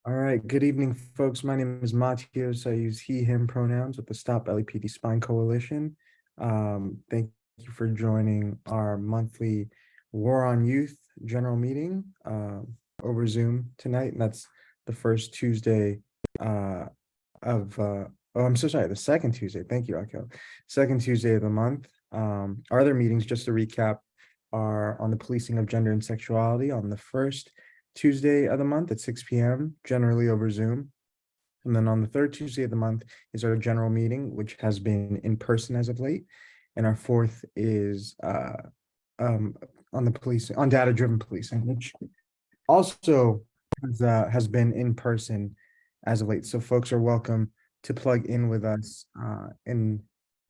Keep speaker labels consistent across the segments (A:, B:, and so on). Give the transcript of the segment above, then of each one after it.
A: All right, good evening, folks. My name is Matios. I use he, him pronouns with the Stop LAPD Spine Coalition. Thank you for joining our monthly War on Youth general meeting over Zoom tonight. And that's the first Tuesday oh, I'm so sorry, the second Tuesday. Thank you, Akil. Second Tuesday of the month. Our other meetings, just to recap, are on the policing of gender and sexuality on the first Tuesday of the month at 6 p.m., generally over Zoom. And then on the third Tuesday of the month is our general meeting, which has been in person as of late. And our fourth is um, on the policing, on data-driven policing, which also has been in person as of late. So folks are welcome to plug in with us in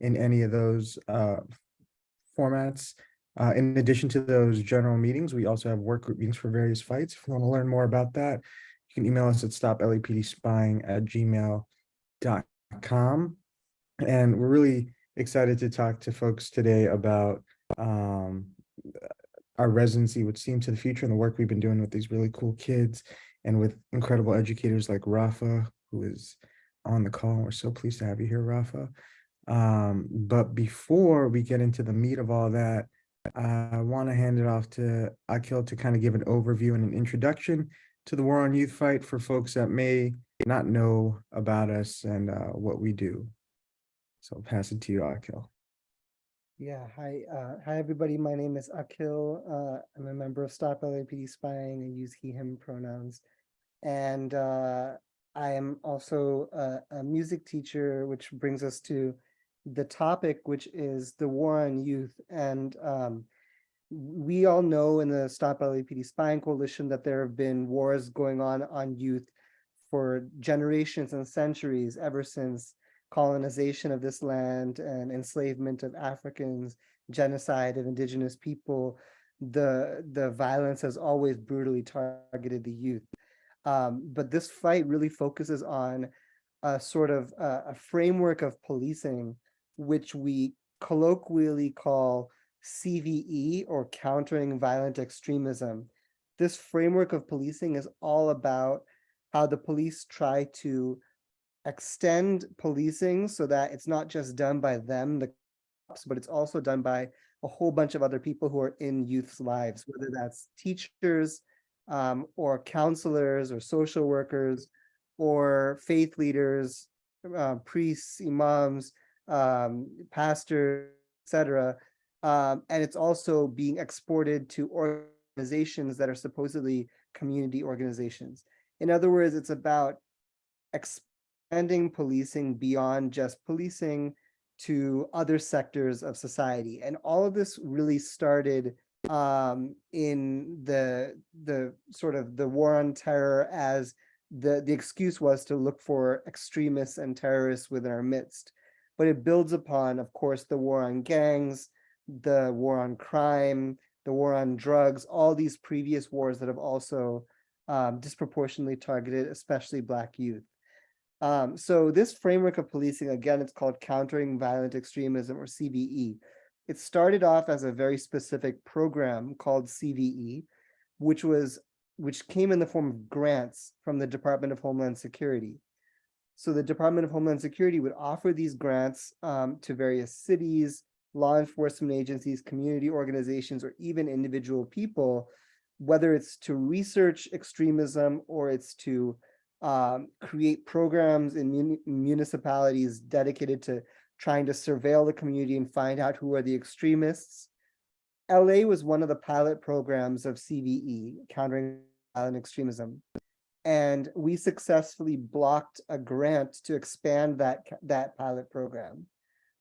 A: any of those formats. In addition to those general meetings, we also have work group meetings for various fights. If you want to learn more about that, you can email us at stoplapdspying@gmail.com. And we're really excited to talk to folks today about our residency, which seemed to the future, and the work we've been doing with these really cool kids and with incredible educators like Rafa, who is on the call. We're so pleased to have you here, Rafa. But before we get into the meat of all that, I want to hand it off to Akil to kind of give an overview and an introduction to the War on Youth fight for folks that may not know about us and what we do. So I'll pass it to you, Akil.
B: Yeah, hi everybody. My name is Akil. I'm a member of Stop LAPD Spying. I use he, him pronouns. And I am also a music teacher, which brings us to the topic, which is the war on youth. And we all know in the Stop LAPD Spying Coalition that there have been wars going on youth for generations and centuries, ever since colonization of this land and enslavement of Africans, genocide of indigenous people. The violence has always brutally targeted the youth. But this fight really focuses on a sort of a framework of policing, which we colloquially call CVE, or countering violent extremism. This framework of policing is all about how the police try to extend policing so that it's not just done by them, the cops, but it's also done by a whole bunch of other people who are in youth's lives, whether that's teachers, or counselors, or social workers, or faith leaders, priests, imams, pastors, etc. And it's also being exported to organizations that are supposedly community organizations. In other words, it's about expanding policing beyond just policing to other sectors of society. And all of this really started in the sort of the war on terror, as the excuse was to look for extremists and terrorists within our midst. But it builds upon, of course, the war on gangs, the war on crime, the war on drugs, all these previous wars that have also disproportionately targeted, especially Black youth. So this framework of policing, again, it's called Countering Violent Extremism, or CVE. It started off as a very specific program called CVE, which came in the form of grants from the Department of Homeland Security. So the Department of Homeland Security would offer these grants to various cities, law enforcement agencies, community organizations, or even individual people, whether it's to research extremism or it's to create programs in municipalities dedicated to trying to surveil the community and find out who are the extremists. LA was one of the pilot programs of CVE, Countering Violent Extremism. And we successfully blocked a grant to expand that pilot program.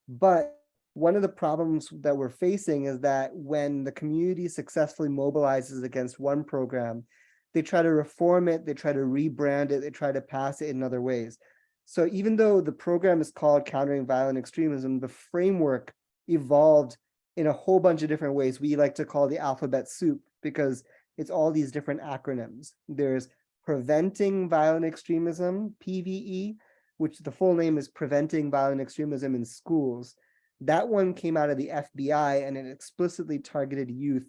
B: But one of the problems that we're facing is that when the community successfully mobilizes against one program, they try to reform it, they try to rebrand it, they try to pass it in other ways. So even though the program is called Countering Violent Extremism, the framework evolved in a whole bunch of different ways. We like to call the alphabet soup, because it's all these different acronyms. There's Preventing Violent Extremism, PVE, which the full name is Preventing Violent Extremism in Schools. That one came out of the FBI, and it explicitly targeted youth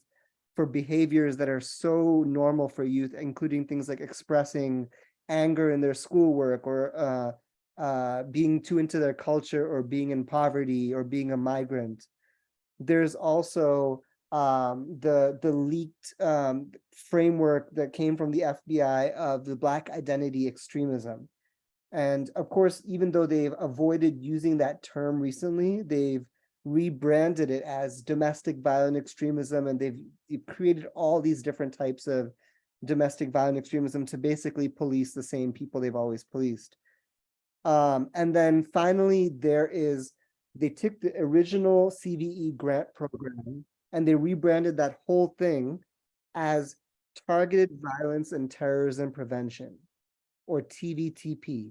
B: for behaviors that are so normal for youth, including things like expressing anger in their schoolwork, or being too into their culture, or being in poverty, or being a migrant. There's also the leaked framework that came from the FBI of the Black identity extremism. And of course, even though they've avoided using that term recently, they've rebranded it as domestic violent extremism, and they've created all these different types of domestic violent extremism to basically police the same people they've always policed. And then finally, they took the original CVE grant program and they rebranded that whole thing as Targeted Violence and Terrorism Prevention, or TVTP.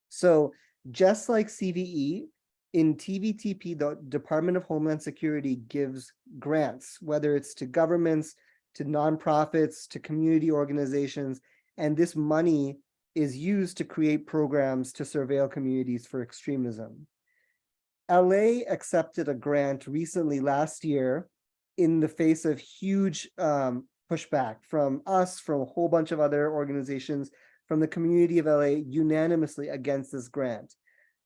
B: So just like CVE, in TVTP, the Department of Homeland Security gives grants, whether it's to governments, to nonprofits, to community organizations, and this money is used to create programs to surveil communities for extremism. LA accepted a grant recently last year in the face of huge pushback from us, from a whole bunch of other organizations, from the community of LA, unanimously against this grant.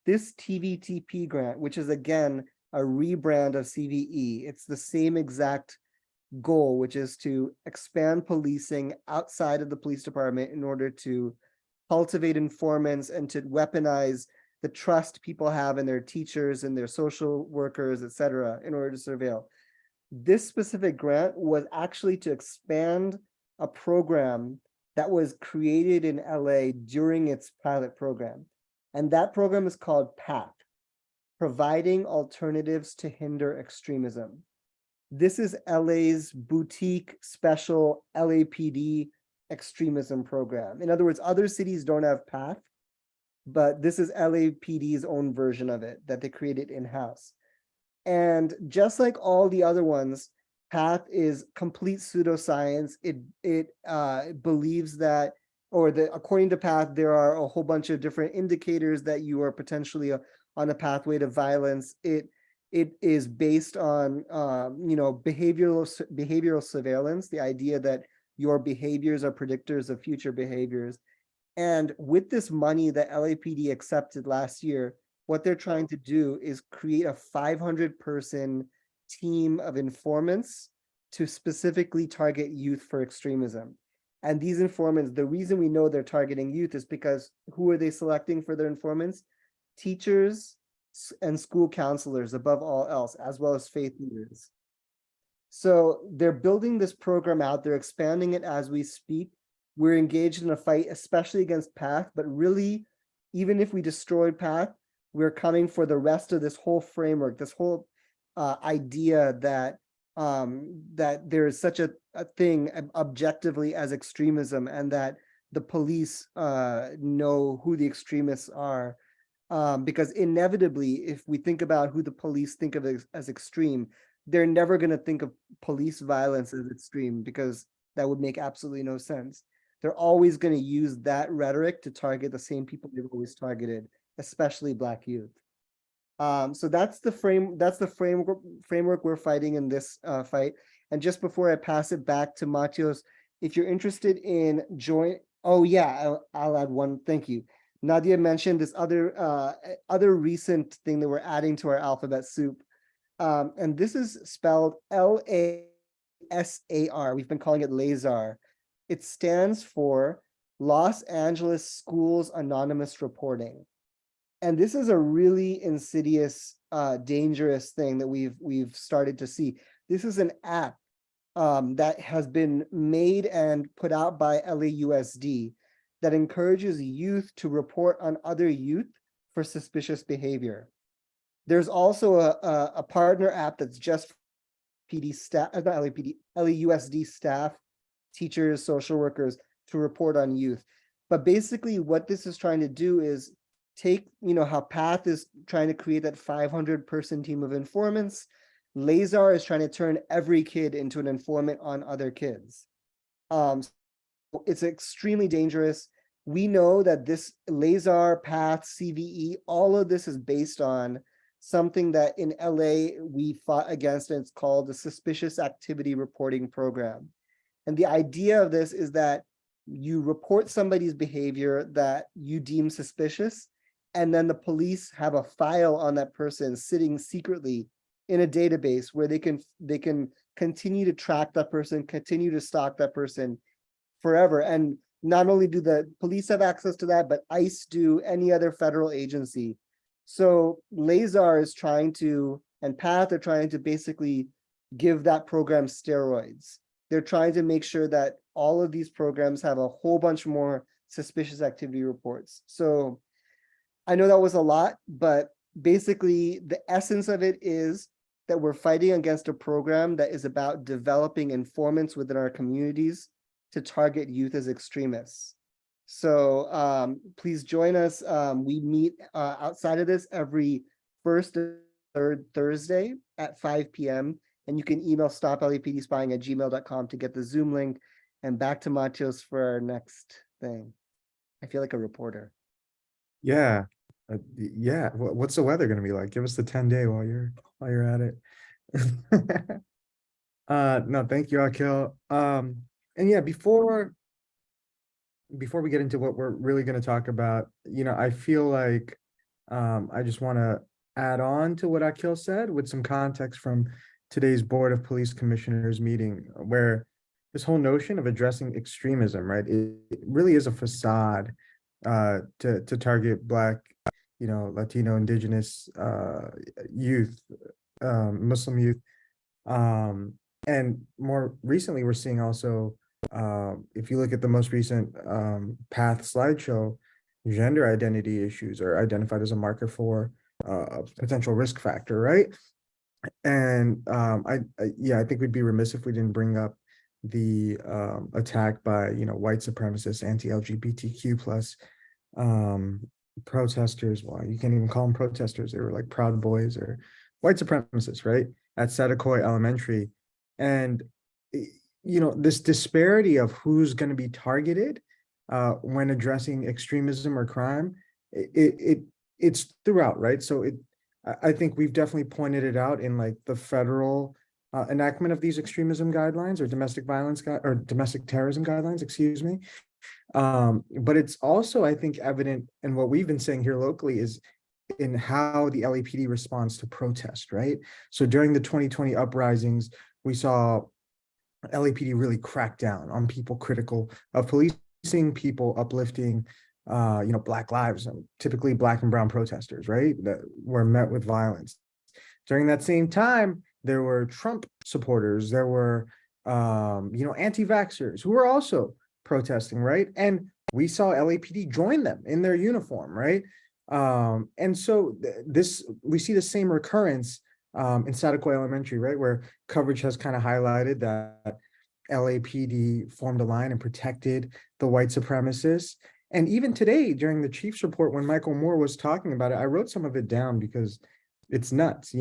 B: This TVTP grant, which is again a rebrand of CVE, it's the same exact goal, which is to expand policing outside of the police department in order to cultivate informants and to weaponize the trust people have in their teachers and their social workers, et cetera, in order to surveil. This specific grant was actually to expand a program that was created in LA during its pilot program. And that program is called PATH, Providing Alternatives to Hinder Extremism. This is LA's boutique special LAPD extremism program. In other words, other cities don't have PATH, but this is LAPD's own version of it that they created in-house. And just like all the other ones, PATH is complete pseudoscience. It believes that, according to PATH, there are a whole bunch of different indicators that you are potentially on a pathway to violence. It is based on behavioral surveillance, the idea that your behaviors are predictors of future behaviors. And with this money that LAPD accepted last year, what they're trying to do is create a 500-person team of informants to specifically target youth for extremism. And these informants, the reason we know they're targeting youth is because who are they selecting for their informants? Teachers and school counselors above all else, as well as faith leaders. So they're building this program out, they're expanding it as we speak. We're engaged in a fight, especially against PATH, but really, even if we destroyed PATH, we're coming for the rest of this whole framework, this whole idea that that there is such a thing objectively as extremism, and that the police know who the extremists are. Because inevitably, if we think about who the police think of as extreme, they're never going to think of police violence as extreme, because that would make absolutely no sense. They're always going to use that rhetoric to target the same people they've always targeted, especially Black youth. So that's the framework we're fighting in this fight. And just before I pass it back to Matios, if you're interested in oh yeah, I'll add one. Thank you. Nadia mentioned this other recent thing that we're adding to our alphabet soup. And this is spelled LASAR. We've been calling it LASAR. It stands for Los Angeles Schools Anonymous Reporting. And this is a really insidious, dangerous thing that we've started to see. This is an app that has been made and put out by LAUSD that encourages youth to report on other youth for suspicious behavior. There's also a partner app that's just PD staff, not LAPD, LAUSD staff, teachers, social workers to report on youth. But basically what this is trying to do is take, how PATH is trying to create that 500-person team of informants. LASAR is trying to turn every kid into an informant on other kids. It's extremely dangerous. We know that this LASAR, PATH, CVE, all of this is based on something that in LA we fought against, and it's called the Suspicious Activity Reporting Program. And the idea of this is that you report somebody's behavior that you deem suspicious, and then the police have a file on that person sitting secretly in a database where they can continue to track that person, continue to stalk that person forever. And not only do the police have access to that, but ICE do, any other federal agency. So LASAR is trying to, and PATH are trying to basically give that program steroids. They're trying to make sure that all of these programs have a whole bunch more suspicious activity reports. So I know that was a lot, but basically the essence of it is that we're fighting against a program that is about developing informants within our communities to target youth as extremists. So please join us. We meet outside of this every first and third Thursday at 5 p.m. And you can email stoplapdspying@gmail.com to get the Zoom link. And back to Matios for our next thing. I feel like a reporter.
A: Yeah. Yeah. What's the weather going to be like? Give us the 10-day while you're at it. No, thank you, Akil. And yeah, before we get into what we're really going to talk about, I feel like I just want to add on to what Akil said with some context from today's Board of Police Commissioners meeting, where this whole notion of addressing extremism, right, it really is a facade to target Black, Latino, Indigenous youth, Muslim youth. And more recently, we're seeing also, if you look at the most recent PATH slideshow, gender identity issues are identified as a marker for a potential risk factor, right? And I think we'd be remiss if we didn't bring up the attack by white supremacists, anti-LGBTQ plus protesters. Well, you can't even call them protesters. They were like Proud Boys or white supremacists, right? At Satakoy Elementary. And this disparity of who's going to be targeted when addressing extremism or crime, it's throughout, right? So I think we've definitely pointed it out in like the federal enactment of these extremism guidelines or domestic violence or domestic terrorism guidelines, excuse me. But it's also, I think, evident in what we've been saying here locally is in how the LAPD responds to protest, right? So during the 2020 uprisings, we saw LAPD really crack down on people critical of policing, people uplifting Black lives, typically Black and brown protesters, right, that were met with violence. During that same time, there were Trump supporters, there were anti-vaxxers who were also protesting, right? And we saw LAPD join them in their uniform, right? And so we see the same recurrence in Satakoy Elementary, right, where coverage has kind of highlighted that LAPD formed a line and protected the white supremacists. And even today, during the chief's report, when Michael Moore was talking about it, I wrote some of it down because it's nuts,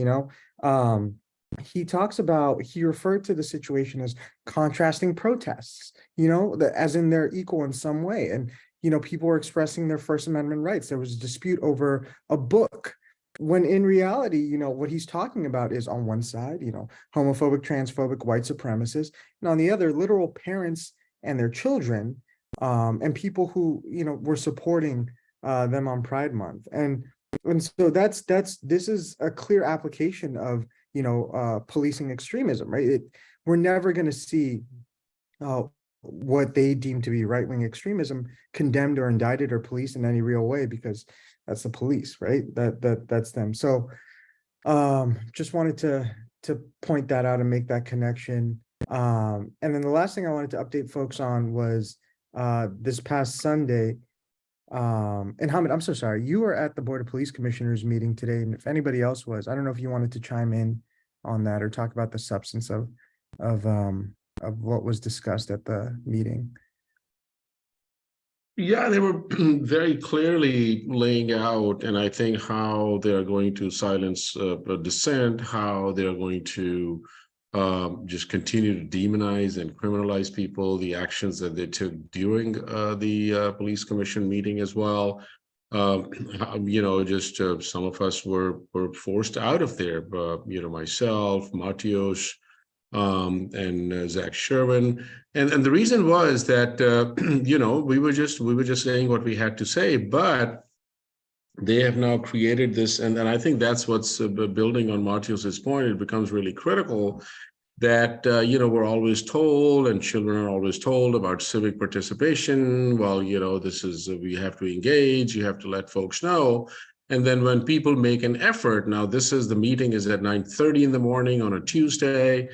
A: he talks about, he referred to the situation as contrasting protests, as in they're equal in some way. And, people were expressing their First Amendment rights. There was a dispute over a book, when in reality, what he's talking about is on one side, homophobic, transphobic, white supremacists, and on the other, literal parents and their children, and people who, were supporting them on Pride Month. And so this is a clear application of, policing extremism, right? We're never going to see what they deem to be right-wing extremism condemned or indicted or policed in any real way, because that's the police, right? That's them. So just wanted to point that out and make that connection. And then the last thing I wanted to update folks on was this past Sunday, and Hamid, I'm so sorry, you were at the Board of Police Commissioners meeting today, and if anybody else was, I don't know if you wanted to chime in on that or talk about the substance of what was discussed at the meeting.
C: Yeah, they were very clearly laying out, and I think how they are going to silence dissent, how they are going to just continue to demonize and criminalize people, the actions that they took during the police commission meeting as well. Just some of us were forced out of there, myself, Matios, and Zach Sherwin. And the reason was that, we were just saying what we had to say, but they have now created this, and I think that's what's building on Martius's point. It becomes really critical that we're always told, and children are always told about civic participation. Well, this is we have to engage. You have to let folks know. And then when people make an effort, now the meeting is at 9:30 in the morning on a Tuesday.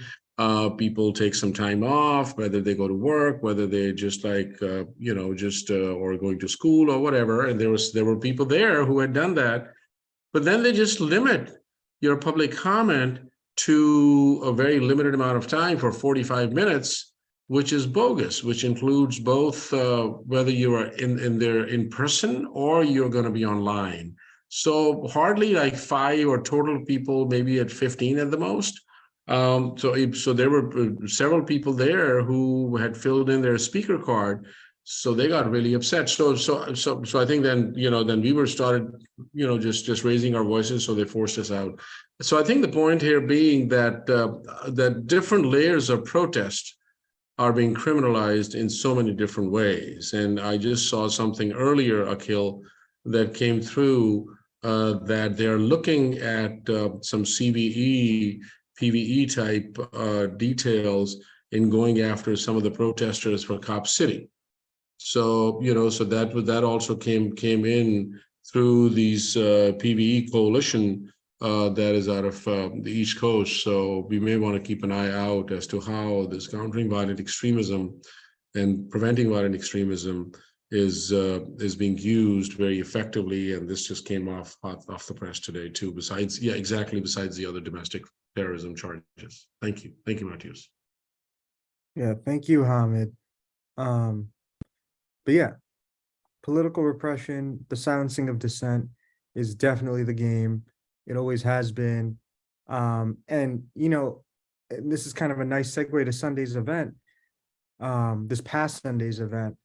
C: People take some time off, whether they go to work, whether they just or going to school or whatever. And there were people there who had done that, but then they just limit your public comment to a very limited amount of time for 45 minutes, which is bogus, which includes both whether you are in there in person or you're going to be online. So hardly like 5 or total people, maybe at 15 at the most. So there were several people there who had filled in their speaker card, so they got really upset. So I think then we were started just raising our voices, so they forced us out. So I think the point here being that that different layers of protest are being criminalized in so many different ways. And I just saw something earlier, Akhil, that came through that they're looking at some CVE, PVE type details in going after some of the protesters for Cop City. So so that also came in through these PVE coalition that is out of the East Coast. So we may want to keep an eye out as to how this countering violent extremism and preventing violent extremism is being used very effectively. And this just came off the press today too. Besides the other domestic terrorism charges. Thank you, Matthias.
A: Yeah, thank you, Hamid. But yeah, political repression, the silencing of dissent is definitely the game. It always has been. And this is kind of a nice segue to Sunday's event, this past Sunday's event.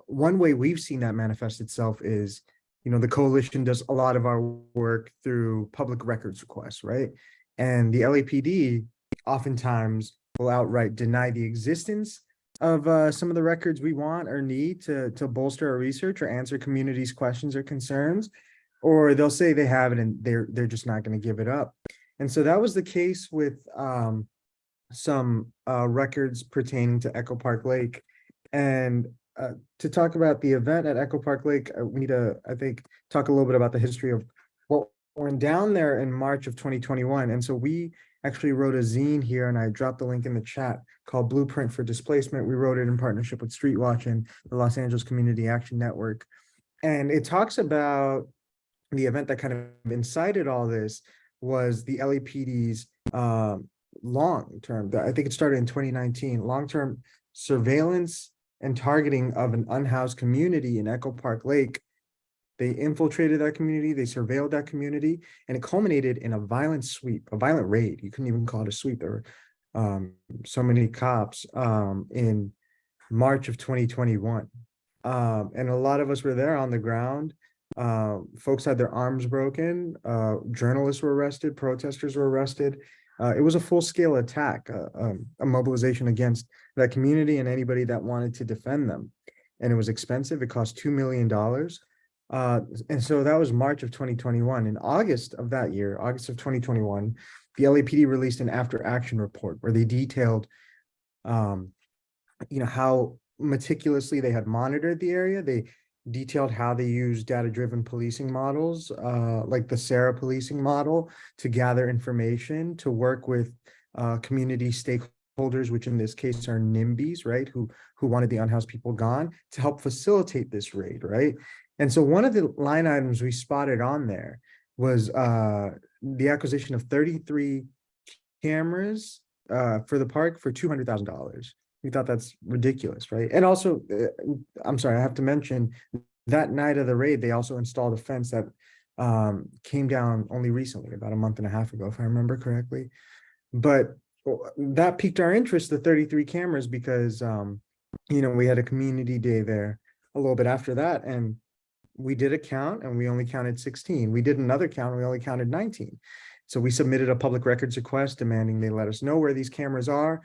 A: One way we've seen that manifest itself is, the coalition does a lot of our work through public records requests, right? And the LAPD oftentimes will outright deny the existence of some of the records we want or need to bolster our research or answer communities' questions or concerns, or they'll say they have it and they're just not going to give it up. And so that was the case with some records pertaining to Echo Park Lake. And to talk about the event at Echo Park Lake, we need to, I think, talk a little bit about the history of what went down there in March of 2021. And so we actually wrote a zine here, and I dropped the link in the chat, called Blueprint for Displacement. We wrote it in partnership with Streetwatch and the Los Angeles Community Action Network. And it talks about the event that kind of incited all this was the LAPD's long-term, I think it started in 2019, long-term surveillance and targeting of an unhoused community in Echo Park Lake. They infiltrated that community, they surveilled that community, and it culminated in a violent sweep, a violent raid. You couldn't even call it a sweep. There were so many cops in March of 2021. And a lot of us were there on the ground. Folks had their arms broken, journalists were arrested, protesters were arrested. It was a full-scale attack, a mobilization against that community and anybody that wanted to defend them. And it was expensive. It cost $2 million. And so that was March of 2021. In August of that year, August of 2021, the LAPD released an after-action report where they detailed, how meticulously they had monitored the area. They detailed how they used data-driven policing models, like the Sarah policing model, to gather information, to work with community stakeholders, which in this case are NIMBYs, right, who wanted the unhoused people gone, to help facilitate this raid, right? And so one of the line items we spotted on there was the acquisition of 33 cameras for the park for $200,000. We thought that's ridiculous, right? And also, I'm sorry, I have to mention that night of the raid, they also installed a fence that came down only recently, about a month and a half ago, if I remember correctly. But that piqued our interest, the 33 cameras, because, we had a community day there a little bit after that, and we did a count and we only counted 16. We did another count and we only counted 19. So we submitted a public records request demanding they let us know where these cameras are.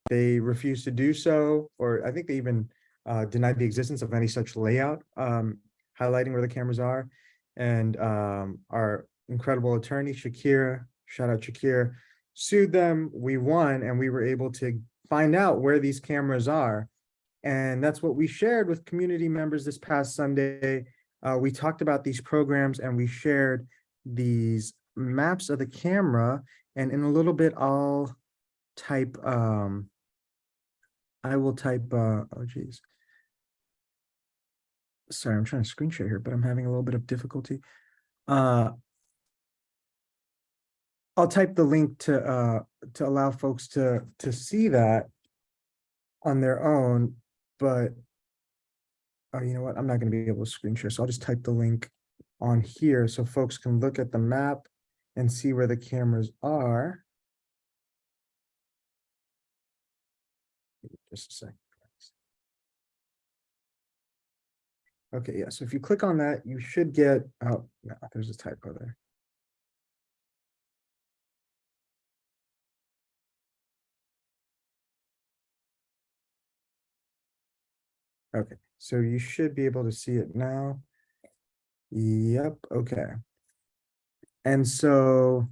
A: They refused to do so, or I think they even denied the existence of any such layout highlighting where the cameras are. And our incredible attorney, Shakira, shout out Shakir, sued them. We won, and we were able to find out where these cameras are. And that's what we shared with community members this past Sunday. We talked about these programs and we shared these maps of the camera. And in a little bit, I'll type, I will type, oh geez. Sorry, I'm trying to screen share here, but I'm having a little bit of difficulty. I'll type the link to allow folks to see that on their own, but oh, you know what? I'm not going to be able to screen share, so I'll just type the link on here so folks can look at the map and see where the cameras are. Just a second. Okay, yeah, so if you click on that, you should get, oh, no, there's a typo there. Okay, so you should be able to see it now. Yep, okay. And so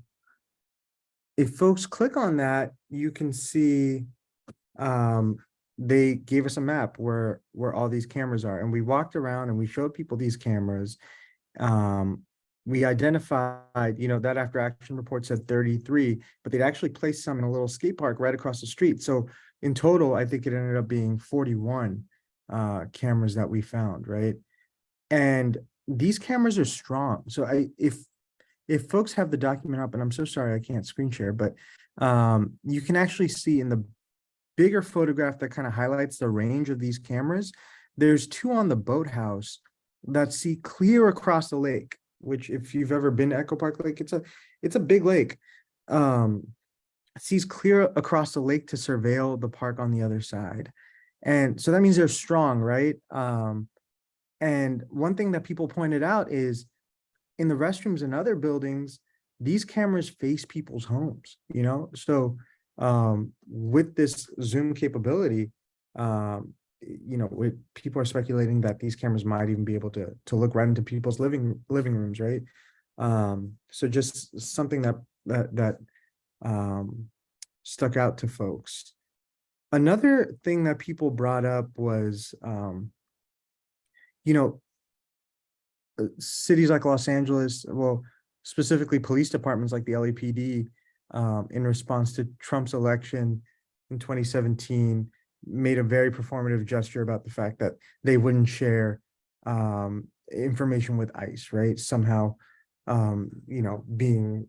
A: if folks click on that, you can see they gave us a map where all these cameras are, and we walked around and we showed people these cameras. We identified, you know, that after action report said 33, but they'd actually placed some in a little skate park right across the street. So in total, I think it ended up being 41 cameras that we found, right? And these cameras are strong. So if folks have the document up, and I'm so sorry I can't screen share, but you can actually see in the bigger photograph that kind of highlights the range of these cameras, there's two on the boathouse that see clear across the lake, which if you've ever been to Echo Park Lake, it's a big lake. Sees clear across the lake to surveil the park on the other side. And so that means they're strong, right? And one thing that people pointed out is in the restrooms and other buildings, these cameras face people's homes, you know? So with this Zoom capability, you know, people are speculating that these cameras might even be able to look right into people's living rooms, right? So just something that stuck out to folks. Another thing that people brought up was, you know, cities like Los Angeles, well, specifically police departments like the LAPD, in response to Trump's election in 2017, made a very performative gesture about the fact that they wouldn't share information with ICE, right? Somehow, you know, being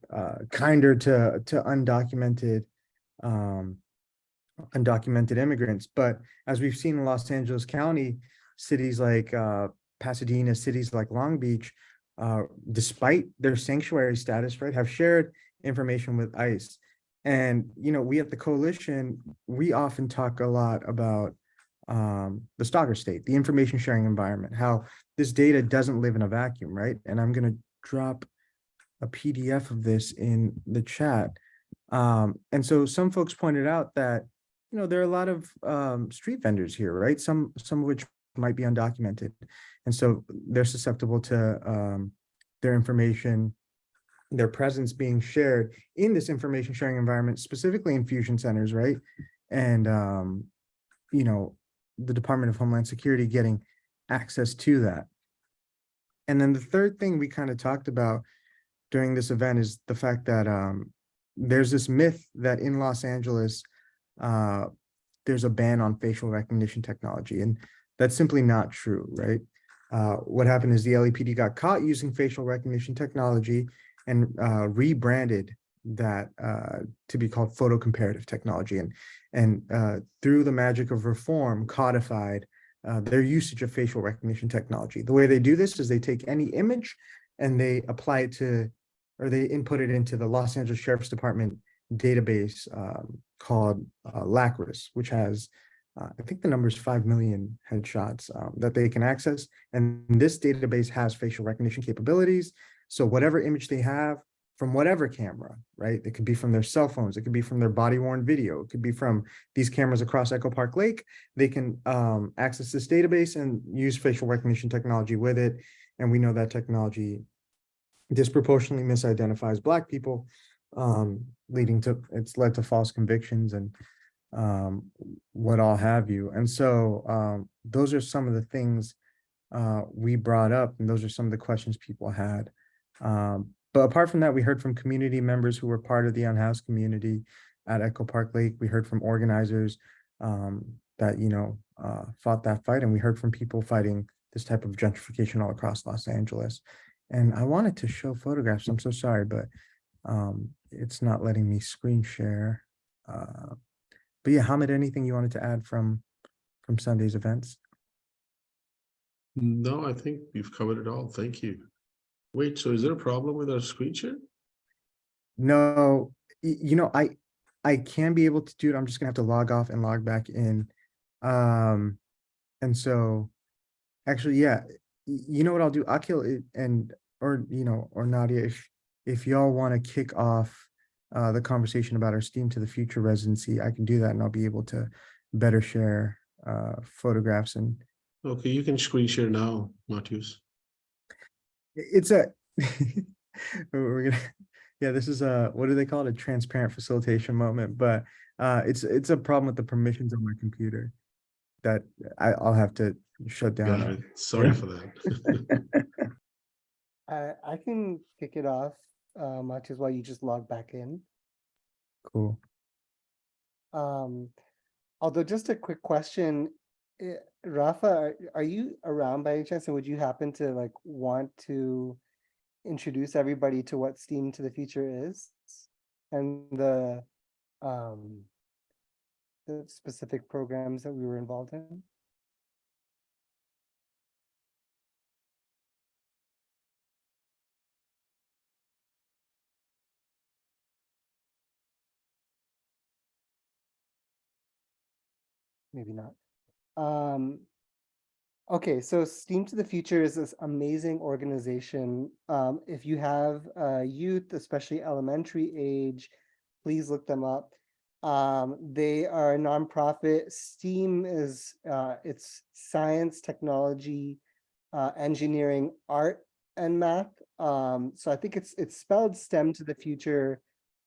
A: kinder to undocumented immigrants. But as we've seen in Los Angeles County, cities like Pasadena, cities like Long Beach, despite their sanctuary status, right, have shared information with ICE. And, you know, we at the coalition, we often talk a lot about the stalker state, the information sharing environment, how this data doesn't live in a vacuum, right? And I'm going to drop a PDF of this in the chat. And so some folks pointed out that, you know, there are a lot of street vendors here, right? Some of which might be undocumented. And so they're susceptible to their information, their presence being shared in this information sharing environment, specifically in fusion centers, right? And, you know, the Department of Homeland Security getting access to that. And then the third thing we kind of talked about during this event is the fact that there's this myth that in Los Angeles, there's a ban on facial recognition technology, and that's simply not true, right? What happened is the LAPD got caught using facial recognition technology and rebranded that to be called photo comparative technology, and through the magic of reform, codified their usage of facial recognition technology. The way they do this is they take any image and they apply it to, or they input it into the Los Angeles Sheriff's Department database called LACRIS, which has, I think the number is 5 million headshots that they can access. And this database has facial recognition capabilities. So whatever image they have, from whatever camera, right? It could be from their cell phones. It could be from their body-worn video. It could be from these cameras across Echo Park Lake. They can access this database and use facial recognition technology with it. And we know that technology disproportionately misidentifies Black people, leading to, it's led to false convictions and what all have you. And so those are some of the things we brought up, and those are some of the questions people had. But apart from that, we heard from community members who were part of the unhoused community at Echo Park Lake. We heard from organizers that, you know, fought that fight, and we heard from people fighting this type of gentrification all across Los Angeles. And I wanted to show photographs. I'm so sorry, but it's not letting me screen share. But yeah, Hamid, anything you wanted to add from Sunday's events?
C: No, I think you've covered it all. Thank you. Wait, so is there a problem with our screen share?
A: No, you know, I can be able to do it. I'm just gonna have to log off and log back in. And so actually, yeah, you know what I'll do, Akil, and or you know, or Nadia, if y'all want to kick off the conversation about our STEAM to the Future residency, I can do that, and I'll be able to better share photographs. And
C: Okay, you can screen share now, Matheus.
A: it's a we're gonna, yeah, this is a, what do they call it, a transparent facilitation moment, but it's a problem with the permissions on my computer that I'll have to shut down.
C: Got it. Sorry for that.
B: I can kick it off, much as well. You just log back in.
A: Cool.
B: Although just a quick question, Rafa, are you around by any chance? And would you happen to like want to introduce everybody to what STEAM to the Future is and the specific programs that we were involved in? Maybe not. Okay, so STEAM to the Future is this amazing organization. If you have youth, especially elementary age, please look them up. They are a nonprofit. STEAM is it's science, technology, engineering, art, and math. So I think it's spelled STEM to the Future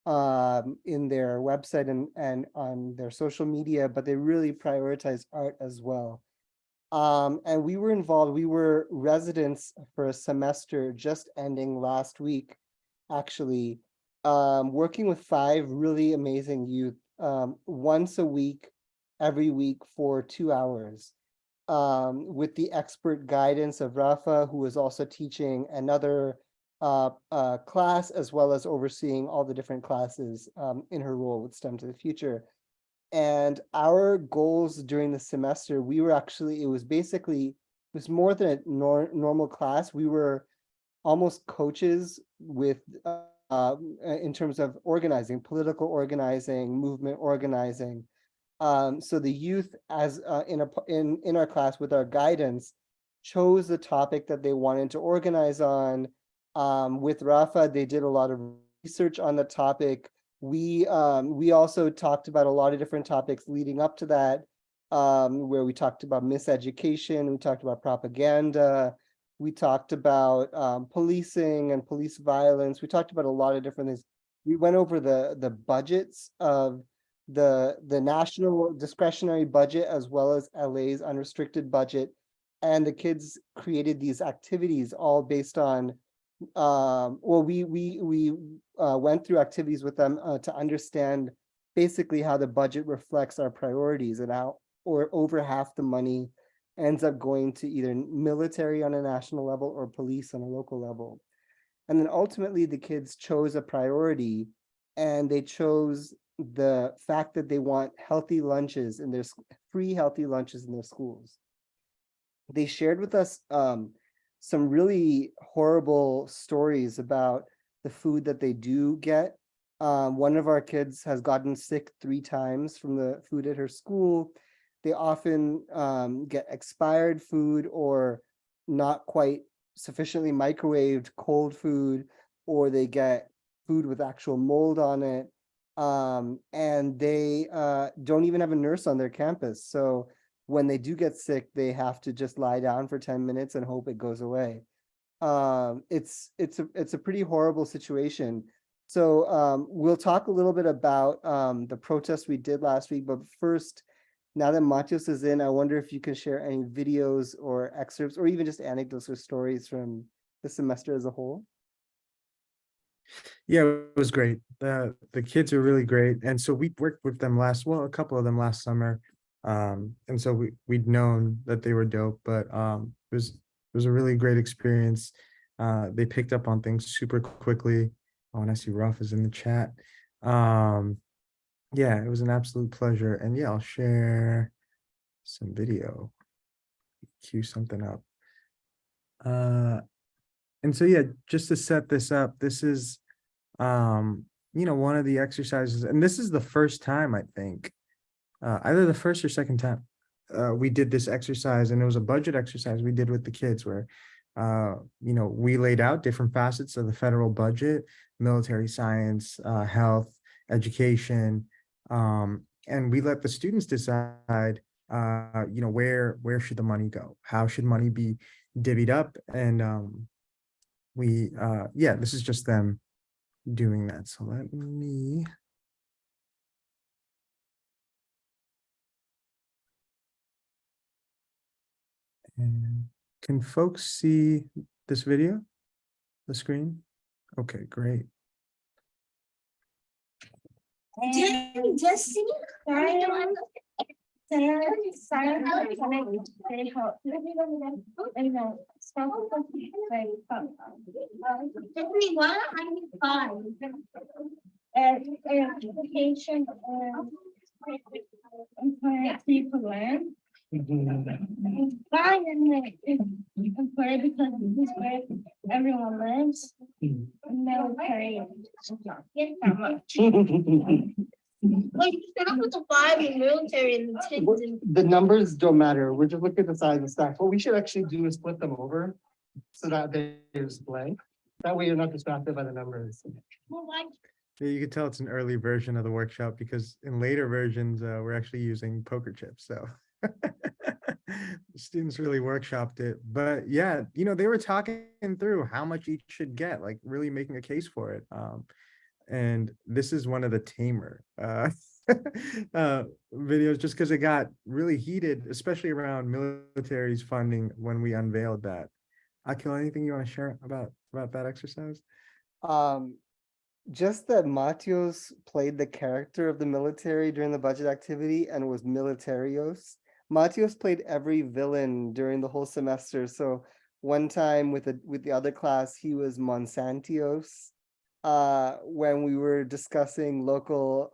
B: in their website and on their social media, but they really prioritize art as well. And we were involved, we were residents for a semester just ending last week, actually, working with 5 really amazing youth, once a week, every week for 2 hours, with the expert guidance of Rafa, who was also teaching another class, as well as overseeing all the different classes in her role with STEM to the Future. And our goals during the semester, we were actually, it was more than a normal class. We were almost coaches with, in terms of organizing, political organizing, movement organizing. So the youth, as in our class with our guidance, chose the topic that they wanted to organize on. With Rafa, they did a lot of research on the topic. We also talked about a lot of different topics leading up to that, where we talked about miseducation, we talked about propaganda, we talked about policing and police violence. We talked about a lot of different things. We went over the budgets of the national discretionary budget as well as LA's unrestricted budget, and the kids created these activities all based on well, we went through activities with them to understand basically how the budget reflects our priorities and how, or over half the money ends up going to either military on a national level or police on a local level. And then ultimately the kids chose a priority, and they chose the fact that they want healthy lunches in their free healthy lunches in their schools. They shared with us some really horrible stories about the food that they do get. One of our kids has gotten sick 3 times from the food at her school. They often get expired food or not quite sufficiently microwaved cold food, or they get food with actual mold on it. And they don't even have a nurse on their campus. So when they do get sick, they have to just lie down for 10 minutes and hope it goes away. It's a pretty horrible situation. So we'll talk a little bit about the protest we did last week, but first, now that Matios is in, I wonder if you can share any videos or excerpts or even just anecdotes or stories from the semester as a whole.
A: Yeah, it was great. The kids are really great. And so we worked with them a couple of them last summer. And so we'd known that they were dope, but it was a really great experience. They picked up on things super quickly. Oh, and I see Ruff is in the chat. Yeah, it was an absolute pleasure. And yeah, I'll share some video. Cue something up. And so yeah, just to set this up, this is one of the exercises, and this is the first time I think, either the first or second time, we did this exercise, and it was a budget exercise we did with the kids where, we laid out different facets of the federal budget, military science, health, education, and we let the students decide, where should the money go? How should money be divvied up? And this is just them doing that. So let me and can folks see this video, the screen? Okay, great.
D: Just see. Education and people learn. Fine and play because this is where everyone lives. Military. Get that much. Well, you start with the 5 in military and the 10 in.
B: The numbers don't matter. We're just looking at the size of the stack. What we should actually do is split them over so that they display. That way you're not distracted by the numbers.
D: Well, why?
A: Yeah, you can tell it's an early version of the workshop because in later versions, we're actually using poker chips. So the students really workshopped it. But yeah, they were talking through how much each should get, like really making a case for it. And this is one of the tamer videos, just because it got really heated, especially around military's funding when we unveiled that. Akil, anything you want to share about that exercise?
B: Just that Matios played the character of the military during the budget activity and was Militarios. Matios played every villain during the whole semester. So one time with the other class, he was Monsantios. When we were discussing local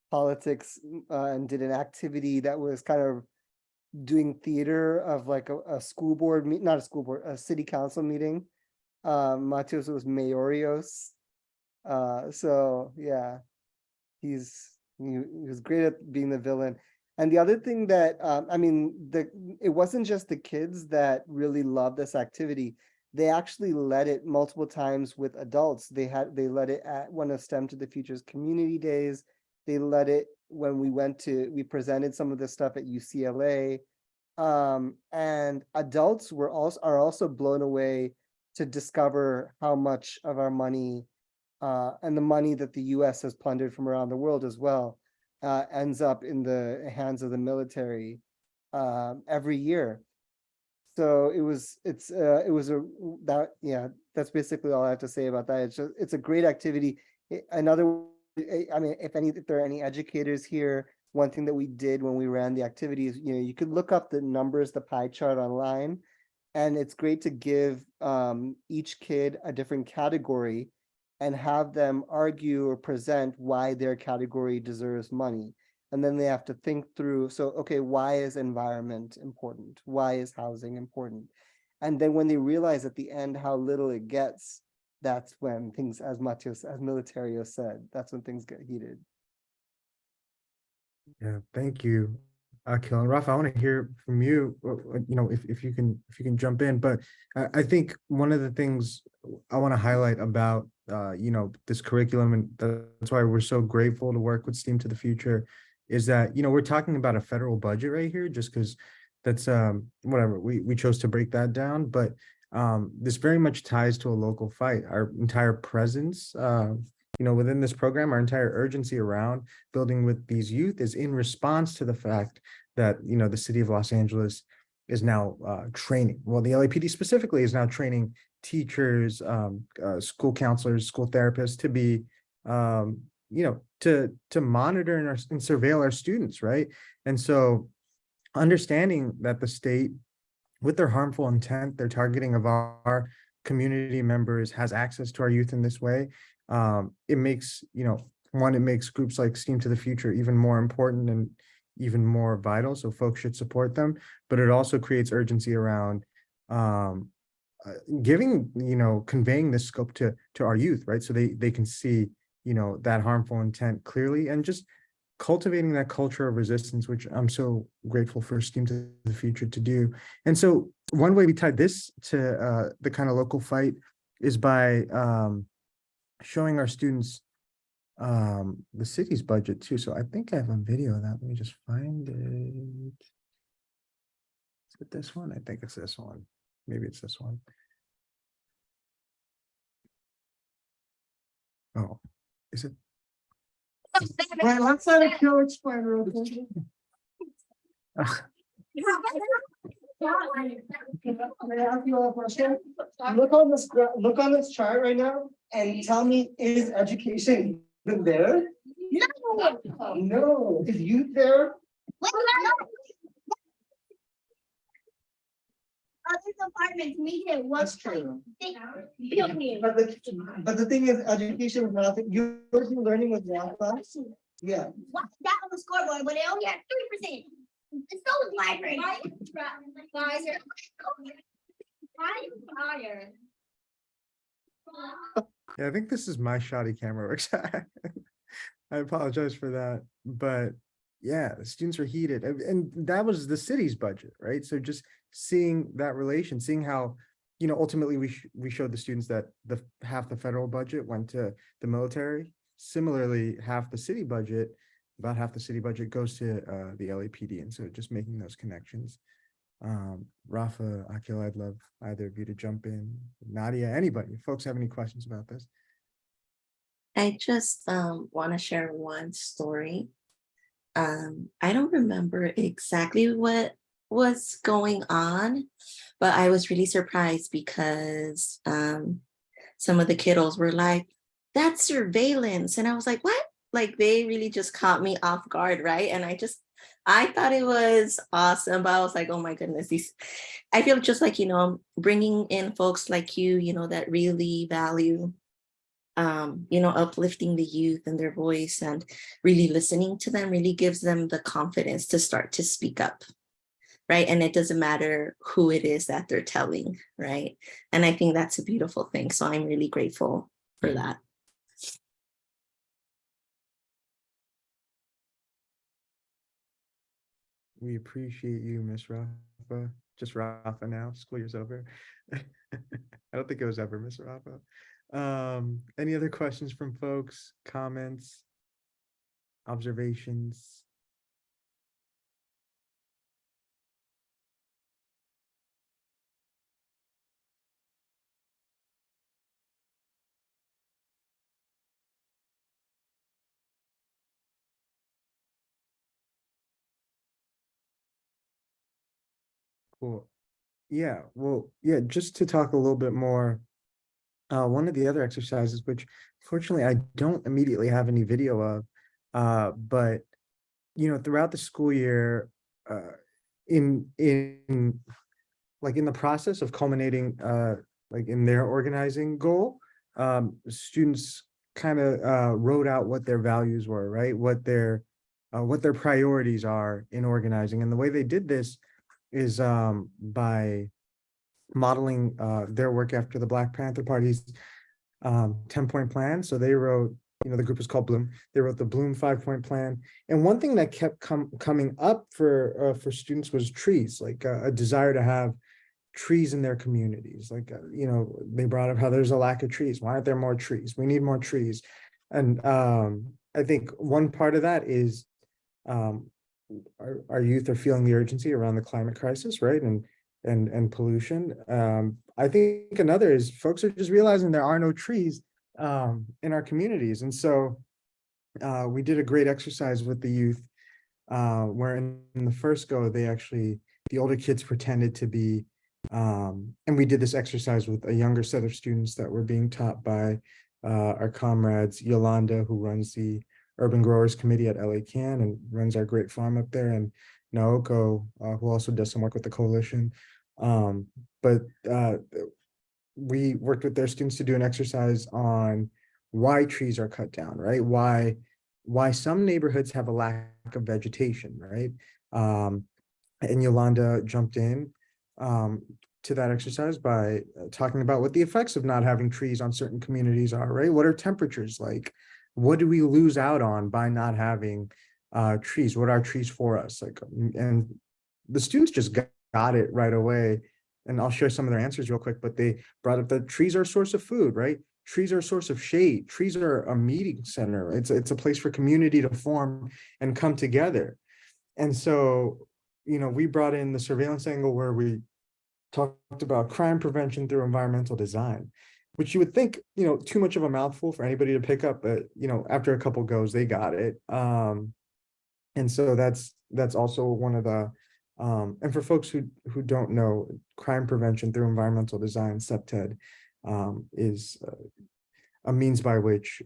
B: politics and did an activity that was kind of doing theater of like a school board not a school board, a city council meeting. Matios was Maorios. So yeah, he was great at being the villain. And the other thing that it wasn't just the kids that really loved this activity. They actually led it multiple times with adults. They led it at one of STEM to the Futures community days. They led it when we presented some of this stuff at UCLA. And adults are also blown away to discover how much of our money and the money that the US has plundered from around the world as well ends up in the hands of the military every year. So that's basically all I have to say about that. It's a great activity. If there are any educators here, one thing that we did when we ran the activity is, you could look up the numbers, the pie chart online, and it's great to give each kid a different category and have them argue or present why their category deserves money. And then they have to think through, so, okay, why is environment important? Why is housing important? And then when they realize at the end how little it gets, that's when things, as Militario said, that's when things get heated.
A: Yeah, thank you, Akil. And Rafa, I want to hear from you, if you can jump in. But I think one of the things I want to highlight about this curriculum, and that's why we're so grateful to work with STEAM to the Future, is that we're talking about a federal budget right here, just because that's whatever we chose to break that down, but this very much ties to a local fight. Our entire presence within this program, our entire urgency around building with these youth is in response to the fact that the city of Los Angeles is now training. Well, the LAPD specifically is now training teachers, school counselors, school therapists to be, to monitor and surveil our students, right? And so understanding that the state, with their harmful intent, their targeting of our community members, has access to our youth in this way, it makes, it makes groups like STEAM to the Future even more important and even more vital. So folks should support them, but it also creates urgency around giving, conveying this scope to our youth, right? So they can see, that harmful intent clearly, and just cultivating that culture of resistance, which I'm so grateful for STEAM to the Future to do. And so one way we tied this to the kind of local fight is by showing our students the city's budget too. So I think I have a video of that. Let me just find it. Is it this one? I think it's this one. Maybe it's this one. Oh, is it?
B: Right, let's let a kill explain real quick. May I ask you a question? Look on this chart right now and tell me, is education even there?
D: No.
B: No. Is youth there?
D: Other departments meet at one
B: That's true.
D: building.
B: But the thing is, education is nothing. You're learning with math class. Yeah.
D: What, that was a scoreboard, but they only had 3%. It's so was library. Higher.
A: Yeah, I think this is my shoddy camera works. I apologize for that, but yeah, the students are heated, and that was the city's budget, right? So just seeing that relation, seeing how, ultimately we showed the students that half the federal budget went to the military. Similarly, about half the city budget goes to the LAPD, and so just making those connections. Rafa, Akil, I'd love either of you to jump in. Nadia, anybody, if folks have any questions about this.
E: I just want to share one story. I don't remember exactly what was going on, but I was really surprised because some of the kiddos were like, "That's surveillance," and I was like, "What?" Like they really just caught me off guard, right? And I thought it was awesome, but I was like, "Oh my goodness!" I feel just like bringing in folks like you, that really value uplifting the youth and their voice and really listening to them really gives them the confidence to start to speak up, right? And it doesn't matter who it is that they're telling, right? And I think that's a beautiful thing. So I'm really grateful for that.
A: We appreciate you, Miss Rafa. Just Rafa now. School year's over. I don't think it was ever Miss Rafa. Any other questions from folks, comments, observations? Cool. Yeah, well, yeah, just to talk a little bit more, one of the other exercises, which fortunately I don't immediately have any video of, but throughout the school year, in like in the process of culminating, like in their organizing goal, students kind of wrote out what their values were, right? What their priorities are in organizing, and the way they did this is by modeling their work after the Black Panther Party's 10-point plan. So they wrote, the group is called Bloom. They wrote the Bloom 5-point plan. And one thing that kept coming up for students was trees, like a desire to have trees in their communities. Like, they brought up how there's a lack of trees. Why aren't there more trees? We need more trees. And I think one part of that is our youth are feeling the urgency around the climate crisis, right? And pollution. I think another is folks are just realizing there are no trees in our communities. And so we did a great exercise with the youth where in the first go, the older kids pretended to be, and we did this exercise with a younger set of students that were being taught by our comrades, Yolanda, who runs the Urban Growers Committee at LA Can and runs our great farm up there, and Naoko, who also does some work with the coalition. But we worked with their students to do an exercise on why trees are cut down, right? Why some neighborhoods have a lack of vegetation, right? And Yolanda jumped in to that exercise by talking about what the effects of not having trees on certain communities are, right? What are temperatures like? What do we lose out on by not having trees? What are trees for us? Like, and the students just got it right away. And I'll share some of their answers real quick, but they brought up that trees are a source of food, right? Trees are a source of shade. Trees are a meeting center. It's a place for community to form and come together. And so, we brought in the surveillance angle where we talked about crime prevention through environmental design, which you would think, too much of a mouthful for anybody to pick up, but, after a couple goes, they got it. And so that's also one of the, and for folks who don't know, crime prevention through environmental design, CPTED, is a means by which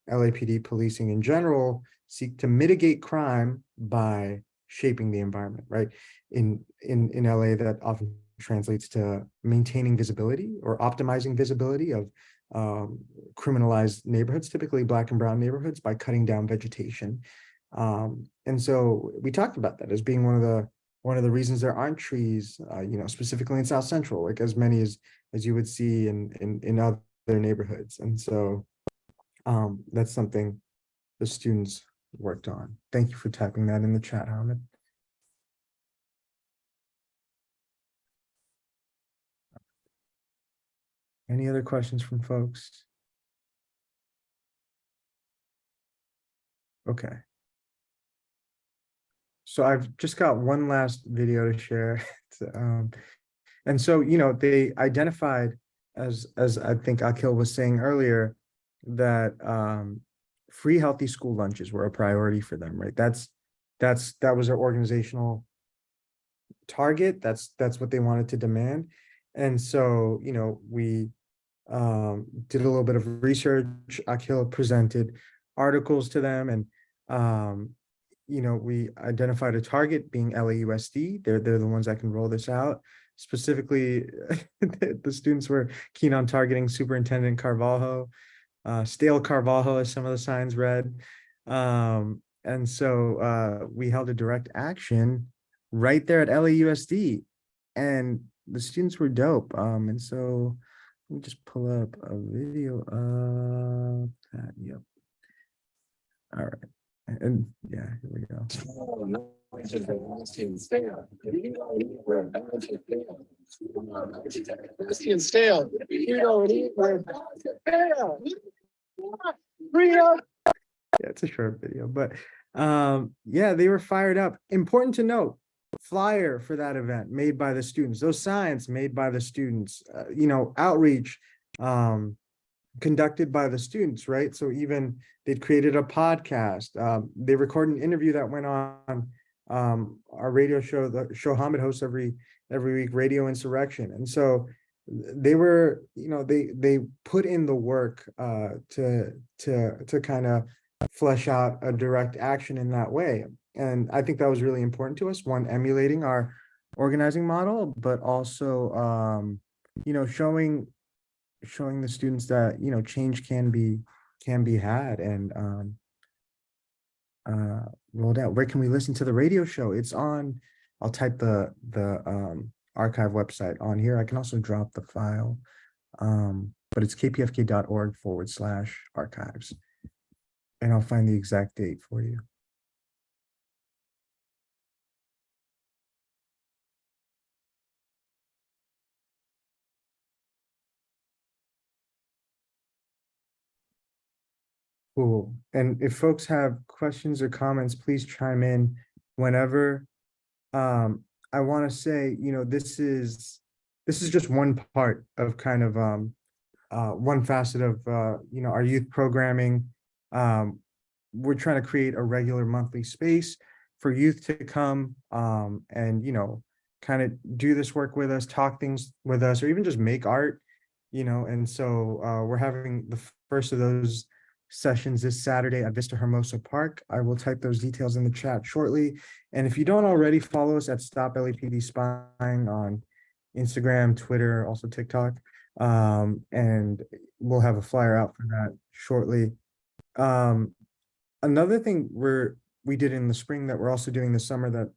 A: LAPD policing in general seek to mitigate crime by shaping the environment, right? In LA, that often translates to maintaining visibility or optimizing visibility of criminalized neighborhoods, typically Black and brown neighborhoods, by cutting down vegetation. And so we talked about that as being one of the reasons there aren't trees, specifically in South Central, like as many as you would see in other neighborhoods. And so that's something the students worked on. Thank you for typing that in the chat, Hamid. Any other questions from folks? Okay. So I've just got one last video to share. And so, they identified, as I think Akil was saying earlier, that free healthy school lunches were a priority for them, right? That was their organizational target. That's what they wanted to demand. And so, we did a little bit of research. Akil presented articles to them, and we identified a target being LAUSD. They're the ones that can roll this out. Specifically, the students were keen on targeting Superintendent Carvalho, stale Carvalho, as some of the signs read. And so we held a direct action right there at LAUSD, and the students were dope. And so let me just pull up a video of that. Yep. All right. And yeah, here we go. Yeah, it's a short video, but yeah, they were fired up. Important to note, flyer for that event made by the students, those signs made by the students, outreach conducted by the students, right? So even they'd created a podcast. They recorded an interview that went on our radio show, the show Hamid hosts every week, Radio Insurrection. And so they were, they put in the work to kind of flesh out a direct action in that way. And I think that was really important to us. One, emulating our organizing model, but also, showing the students that, change can be had and rolled out. Where can we listen to the radio show? It's on, I'll type the archive website on here. I can also drop the file, but it's kpfk.org/archives. And I'll find the exact date for you. Cool. And if folks have questions or comments, please chime in whenever. I want to say, this is just one part of kind of one facet of our youth programming. We're trying to create a regular monthly space for youth to come and kind of do this work with us, talk things with us, or even just make art, and so we're having the first of those sessions this Saturday at Vista Hermosa Park. I will type those details in the chat shortly. And if you don't already, follow us at Stop LAPD Spying on Instagram, Twitter, also TikTok. And we'll have a flyer out for that shortly. Another thing we did in the spring that we're also doing this summer that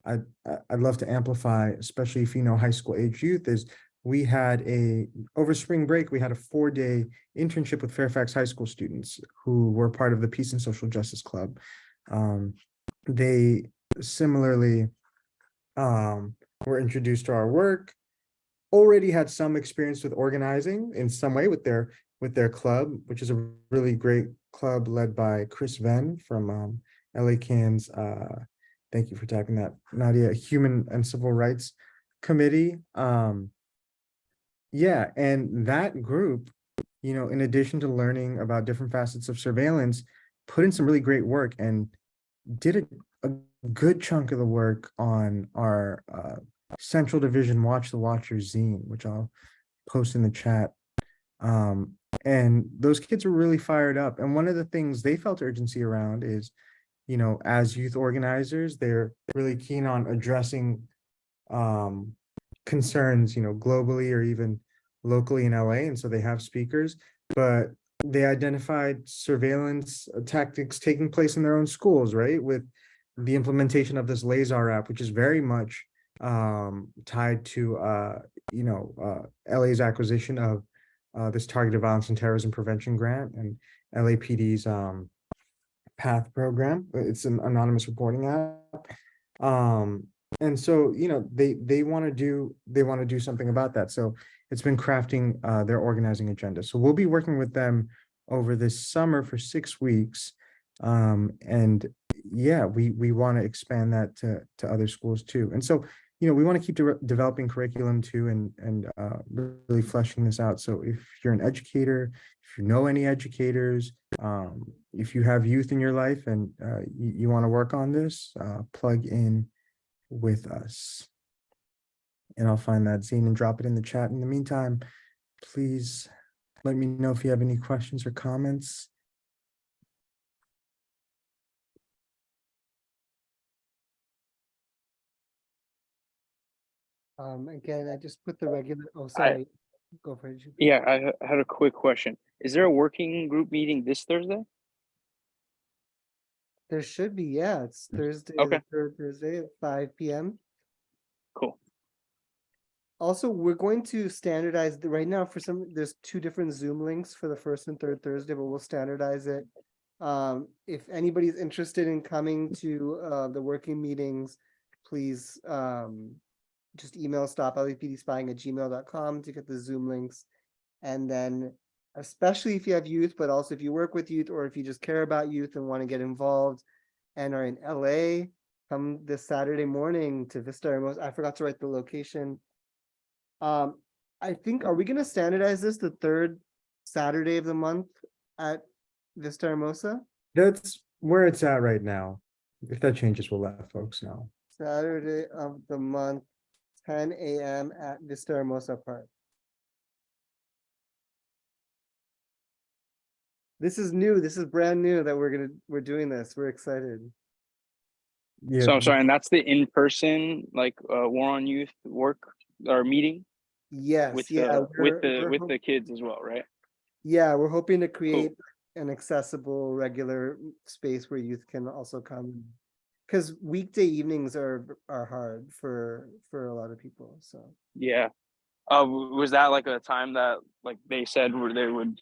A: I'd love to amplify, especially if you know high school age youth, is we had over spring break, we had a 4-day internship with Fairfax High School students who were part of the Peace and Social Justice Club. They similarly were introduced to our work, already had some experience with organizing in some way with their club, which is a really great club led by Chris Venn from LA Can's, thank you for typing that, Nadia, Human and Civil Rights Committee. Yeah, and that group, in addition to learning about different facets of surveillance, put in some really great work and did a good chunk of the work on our Central Division Watch the Watchers zine, which I'll post in the chat. And those kids were really fired up. And one of the things they felt urgency around is, as youth organizers, they're really keen on addressing concerns, globally or even locally in LA. And so they have speakers, but they identified surveillance tactics taking place in their own schools, right? With the implementation of this LAUSD app, which is very much tied to, LA's acquisition of this targeted violence and terrorism prevention grant and LAPD's PATH program. It's an anonymous reporting app. And so, they want to do something about that. So it's been crafting their organizing agenda. So we'll be working with them over this summer for 6 weeks. And yeah, we want to expand that to other schools too. And so, we want to keep developing curriculum too and really fleshing this out. So if you're an educator, if you know any educators, if you have youth in your life and you want to work on this, plug in with us. And I'll find that zine and drop it in the chat. In the meantime, please let me know if you have any questions or comments.
B: Again, I just put the regular, oh, sorry, go for it.
F: Yeah, I had a quick question. Is there a working group meeting this Thursday?
B: There should be, yeah, it's Thursday,
F: Okay.
B: the third Thursday at 5 p.m.
F: Cool.
B: Also, we're going to standardize right now there's 2 different Zoom links for the first and third Thursday, but we'll standardize it. If anybody's interested in coming to the working meetings, please just email stoplapdspying@gmail.com to get the Zoom links. And then especially if you have youth, but also if you work with youth or if you just care about youth and want to get involved and are in LA, come this Saturday morning to Vista Hermosa. I forgot to write the location. I think, are we going to standardize this the 3rd Saturday of the month at Vista Hermosa?
A: That's where it's at right now. If that changes, we'll let folks know.
B: Saturday of the month, 10 a.m. at Vista Hermosa Park. This is new. This is brand new that we're doing this. We're excited.
A: Yeah,
F: So I'm sorry, and that's the in-person like War on Youth work or meeting
B: Yes,
F: with
B: yeah,
F: the kids as well, right?
B: yeah, we're hoping to create an accessible, regular space where youth can also come. Because weekday evenings are hard for a lot of people. So
F: Yeah. Was that like a time that like they said where they would,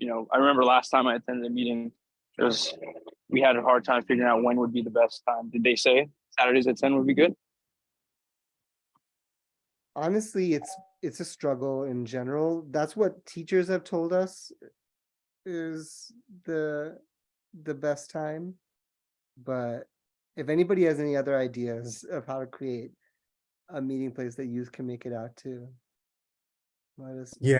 F: I remember last time I attended a meeting, we had a hard time figuring out when would be the best time. Did they say Saturdays at 10 would be good?
B: honestly, it's a struggle in general. That's what teachers have told us is the the best time. But if anybody has any other ideas of how to create a meeting place that youth can make it out to, let us know.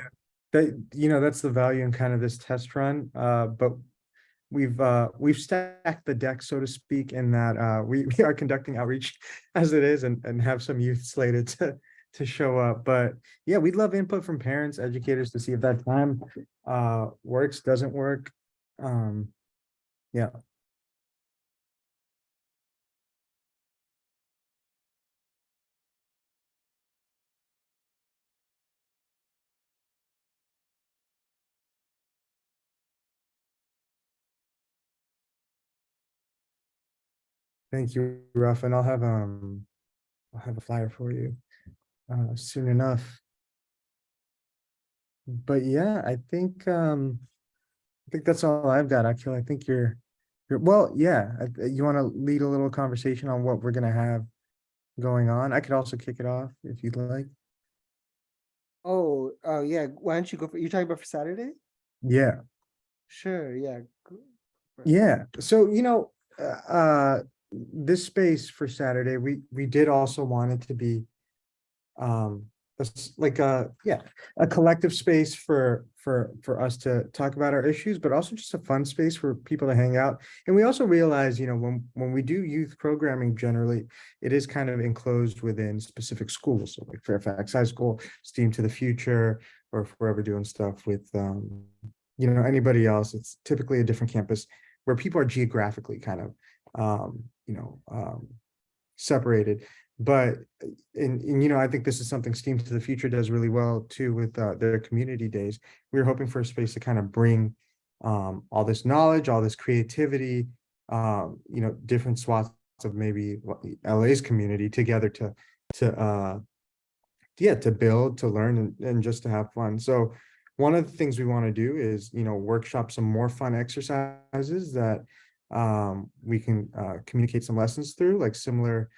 A: Yeah, that's the value in kind of this test run. But we've stacked the deck, so to speak, in that we are conducting outreach as it is and have some youth slated to show up. But yeah, we'd love input from parents, educators to see if that time works, doesn't work. Yeah. Thank you, Ruff, and I'll have a flyer for you soon enough. But yeah, I think that's all I've got, Akil. I think you're well, yeah. You want to lead a little conversation on what we're gonna have going on? I could also kick it off if you'd like.
B: Oh yeah, why don't you go for, you're talking about for Saturday?
A: Yeah,
B: Sure, yeah.
A: yeah. So this space for Saturday, we did also want it to be like a collective space for us to talk about our issues, but also just a fun space for people to hang out. And we also realize, when we do youth programming, generally it is kind of enclosed within specific schools, so like Fairfax High School, STEAM to the Future, or if we're ever doing stuff with anybody else, it's typically a different campus where people are geographically kind of separated. But I think this is something STEAM to the Future does really well too with their community days. We were hoping for a space to kind of bring all this knowledge, all this creativity, different swaths of maybe LA's community together to build, to learn, and just to have fun. So one of the things we want to do is workshop some more fun exercises that we can communicate some lessons through, like similar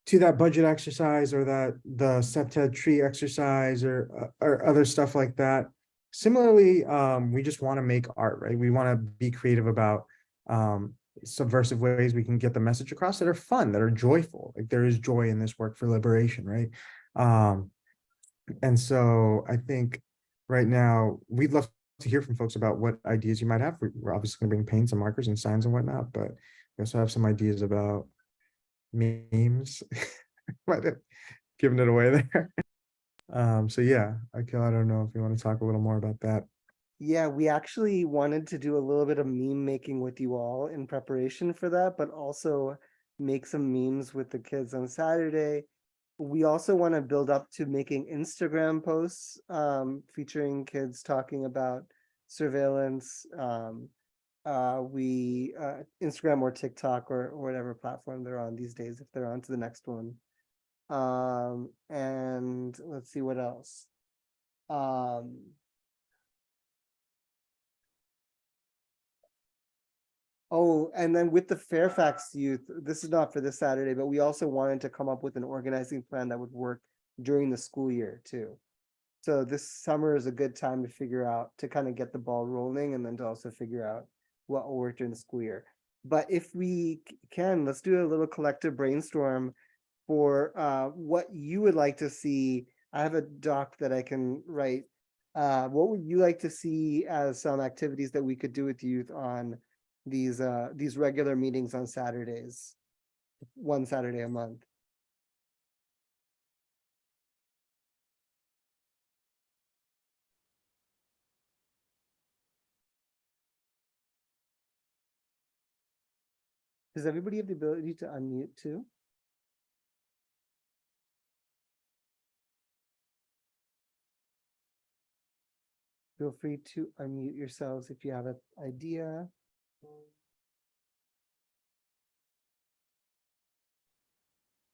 A: to that budget exercise or the septet tree exercise or other stuff like that. Similarly, we just want to make art, right? We want to be creative about subversive ways we can get the message across that are fun, that are joyful. Like there is joy in this work for liberation, right? And so I think right now we'd love to hear from folks about what ideas you might have. We're obviously going to bring paints and markers and signs and whatnot, but we also have some ideas about memes. Might have given it away there. So yeah, Akil, I don't know if you want to talk a little more about that.
B: Yeah, we actually wanted to do a little bit of meme making with you all in preparation for that, but also make some memes with the kids on Saturday. We also want to build up to making Instagram posts featuring kids talking about surveillance. Instagram or TikTok or whatever platform they're on these days, if they're on to the next one. And let's see what else. Oh, and then with the Fairfax youth, this is not for this Saturday, but we also wanted to come up with an organizing plan that would work during the school year too. So this summer is a good time to figure out, to kind of get the ball rolling and then to also figure out what will work during the school year. But if we can, let's do a little collective brainstorm for what you would like to see. I have a doc that I can write. What would you like to see as some activities that we could do with youth on these regular meetings on Saturdays, one Saturday a month? Does everybody have the ability to unmute too? Feel free to unmute yourselves if you have an idea.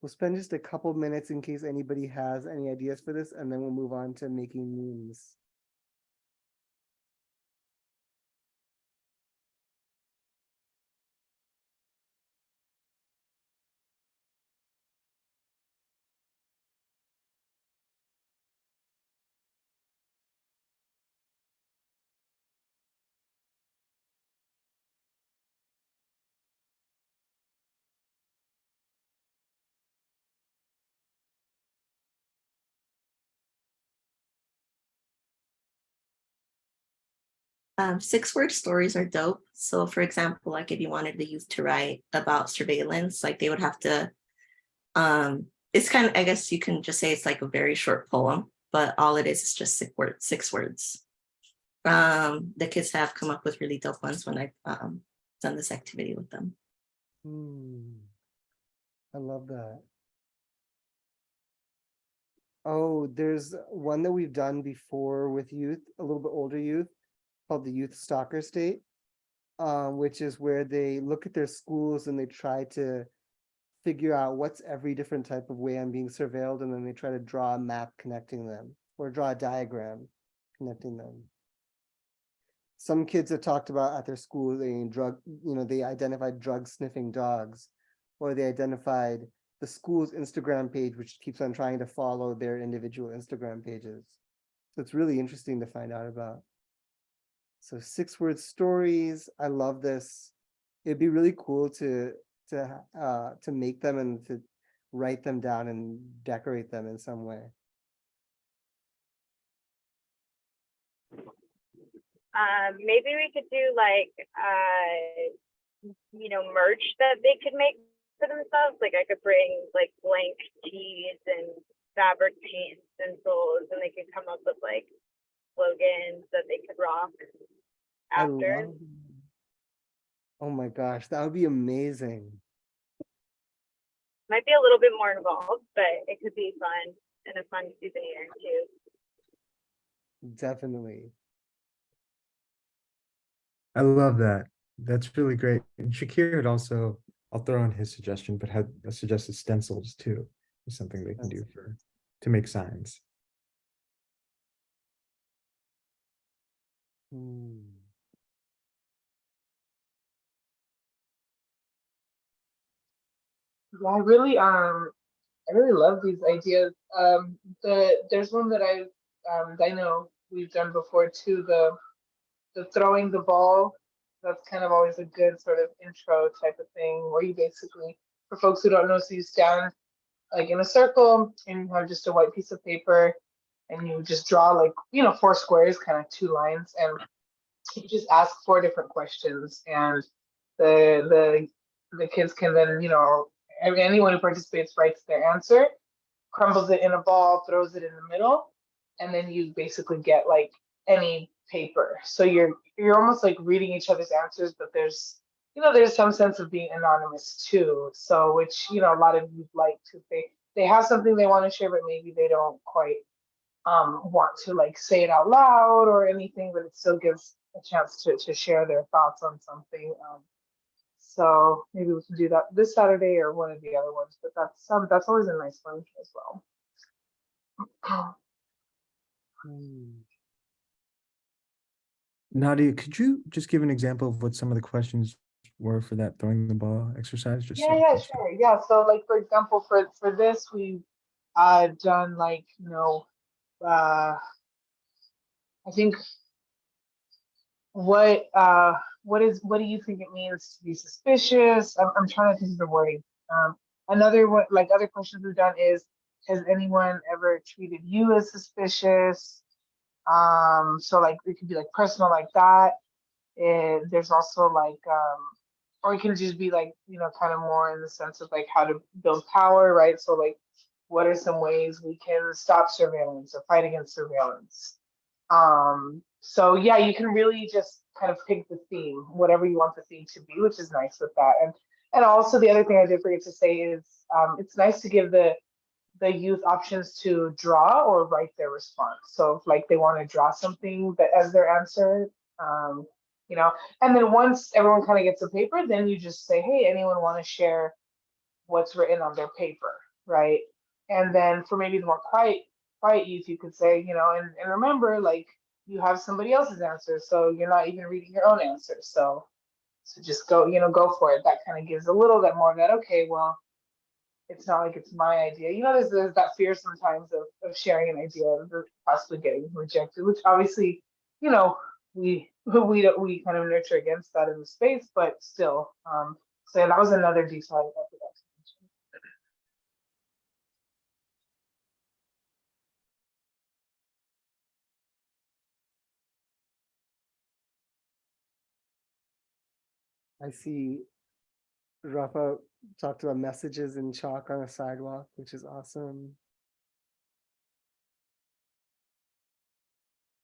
B: We'll spend just a couple minutes in case anybody has any ideas for this, and then we'll move on to making memes.
E: 6-word stories are dope. So for example, like if you wanted the youth to write about surveillance, like they would have to, it's kind of, I guess you can just say it's like a very short poem, but all it is just 6 words. The kids have come up with really dope ones when I've done this activity with them.
B: I love that. Oh, there's one that we've done before with youth, a little bit older youth, called the Youth Stalker State, which is where they look at their schools and they try to figure out what's every different type of way I'm being surveilled, and then they try to draw a map connecting them or draw a diagram connecting them. Some kids have talked about at their school, they identified drug sniffing dogs, or they identified the school's Instagram page, which keeps on trying to follow their individual Instagram pages. So it's really interesting to find out about. So 6-word stories, I love this. It'd be really cool to make them and to write them down and decorate them in some way.
G: Maybe we could do like merch that they could make for themselves. Like I could bring like blank tees and fabric paint stencils, and they could come up with like slogans that they could rock after.
B: Oh my gosh, that would be amazing.
G: Might be a little bit more involved, but it could be fun and a fun souvenir too.
B: Definitely.
A: I love that. That's really great. And Shakir had also, I'll throw in his suggestion, but had suggested stencils too. Is something they can do to make signs.
H: Yeah, I really love these ideas. There's one that I know we've done before too. The throwing the ball. That's kind of always a good sort of intro type of thing, where you basically, for folks who don't know, so you stand like in a circle and you have just a white piece of paper, and you just draw like 4 squares, kind of 2 lines, and you just ask 4 different questions, and the kids can then anyone who participates writes their answer, crumbles it in a ball, throws it in the middle, and then you basically get like any paper. So you're almost like reading each other's answers, but there's some sense of being anonymous too. So which a lot of you like to they have something they want to share, but maybe they don't quite want to like say it out loud or anything, but it still gives a chance to share their thoughts on something. So maybe we can do that this Saturday or one of the other ones, but that's always a nice one as well.
A: Nadia, could you just give an example of what some of the questions were for that throwing the ball exercise? Just so
H: Yeah, sure. Yeah, so like for example, for this we've done like I think what do you think it means to be suspicious? I'm trying to think of the wording. Another one, like other questions we've done is, has anyone ever treated you as suspicious? So like it could be like personal like that. There's also like or it can just be like kind of more in the sense of like how to build power, right? So like what are some ways we can stop surveillance or fight against surveillance? So yeah, you can really just kind of pick the theme, whatever you want the theme to be, which is nice with that. And also the other thing I did forget to say is it's nice to give the youth options to draw or write their response. So if like they want to draw something that as their answer, and then once everyone kind of gets a paper, then you just say, hey, anyone want to share what's written on their paper, right? And then for maybe the more quiet youth, you could say, and remember, like you have somebody else's answer, so you're not even reading your own answer. So just go, go for it. That kind of gives a little bit more of that, okay, well, it's not like it's my idea. There's that fear sometimes of sharing an idea and possibly getting rejected, which obviously, we kind of nurture against that in the space, but still, so yeah, that was another detail I forgot to mention.
B: I see Rafa talked about messages in chalk on a sidewalk, which is awesome.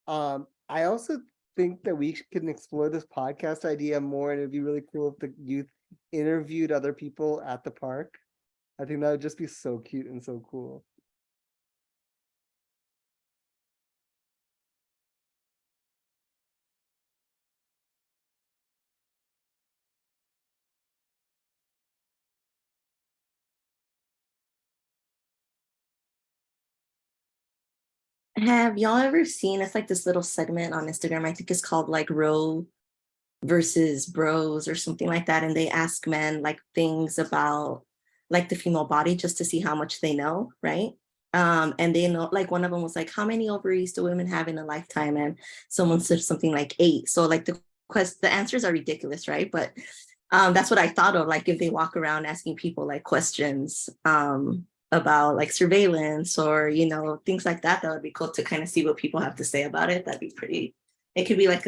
B: I also think that we can explore this podcast idea more, and it'd be really cool if the youth interviewed other people at the park. I think that would just be so cute and so cool.
E: Have y'all ever seen, it's like this little segment on Instagram, I think it's called like Roe versus Bros or something like that. And they ask men like things about like the female body just to see how much they know, right? And they know, like one of them was like, how many ovaries do women have in a lifetime? And someone said something like 8. So like the answers are ridiculous, right? But that's what I thought of, like if they walk around asking people like questions about like surveillance or, you know, things like that, that would be cool to kind of see what people have to say about it. That'd be pretty, it could be like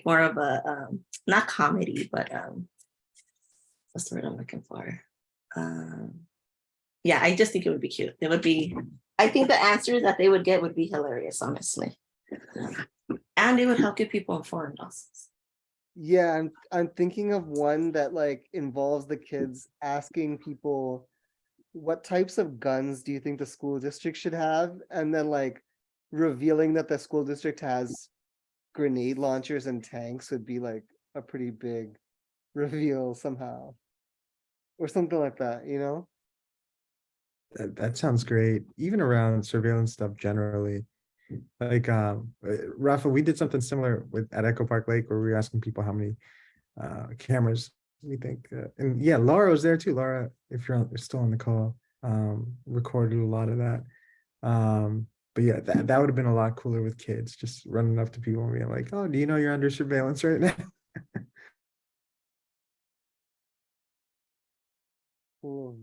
E: more of a, not comedy, but what's the word I'm looking for? Yeah, I just think it would be cute. It would be, I think the answers that they would get would be hilarious, honestly. And it would help get people informed also.
B: Yeah, I'm thinking of one that like involves the kids asking people what types of guns do you think the school district should have, and then like revealing that the school district has grenade launchers and tanks would be like a pretty big reveal somehow, or something like that, you know?
A: That sounds great. Even around surveillance stuff generally. Like Rafa, we did something similar with at Echo Park Lake where we were asking people how many cameras we think. And yeah, Laura was there too. Laura, if you're still on the call, recorded a lot of that. But yeah, that would have been a lot cooler with kids, just running up to people and being like, "Oh, do you know you're under surveillance right now?"
B: Cool.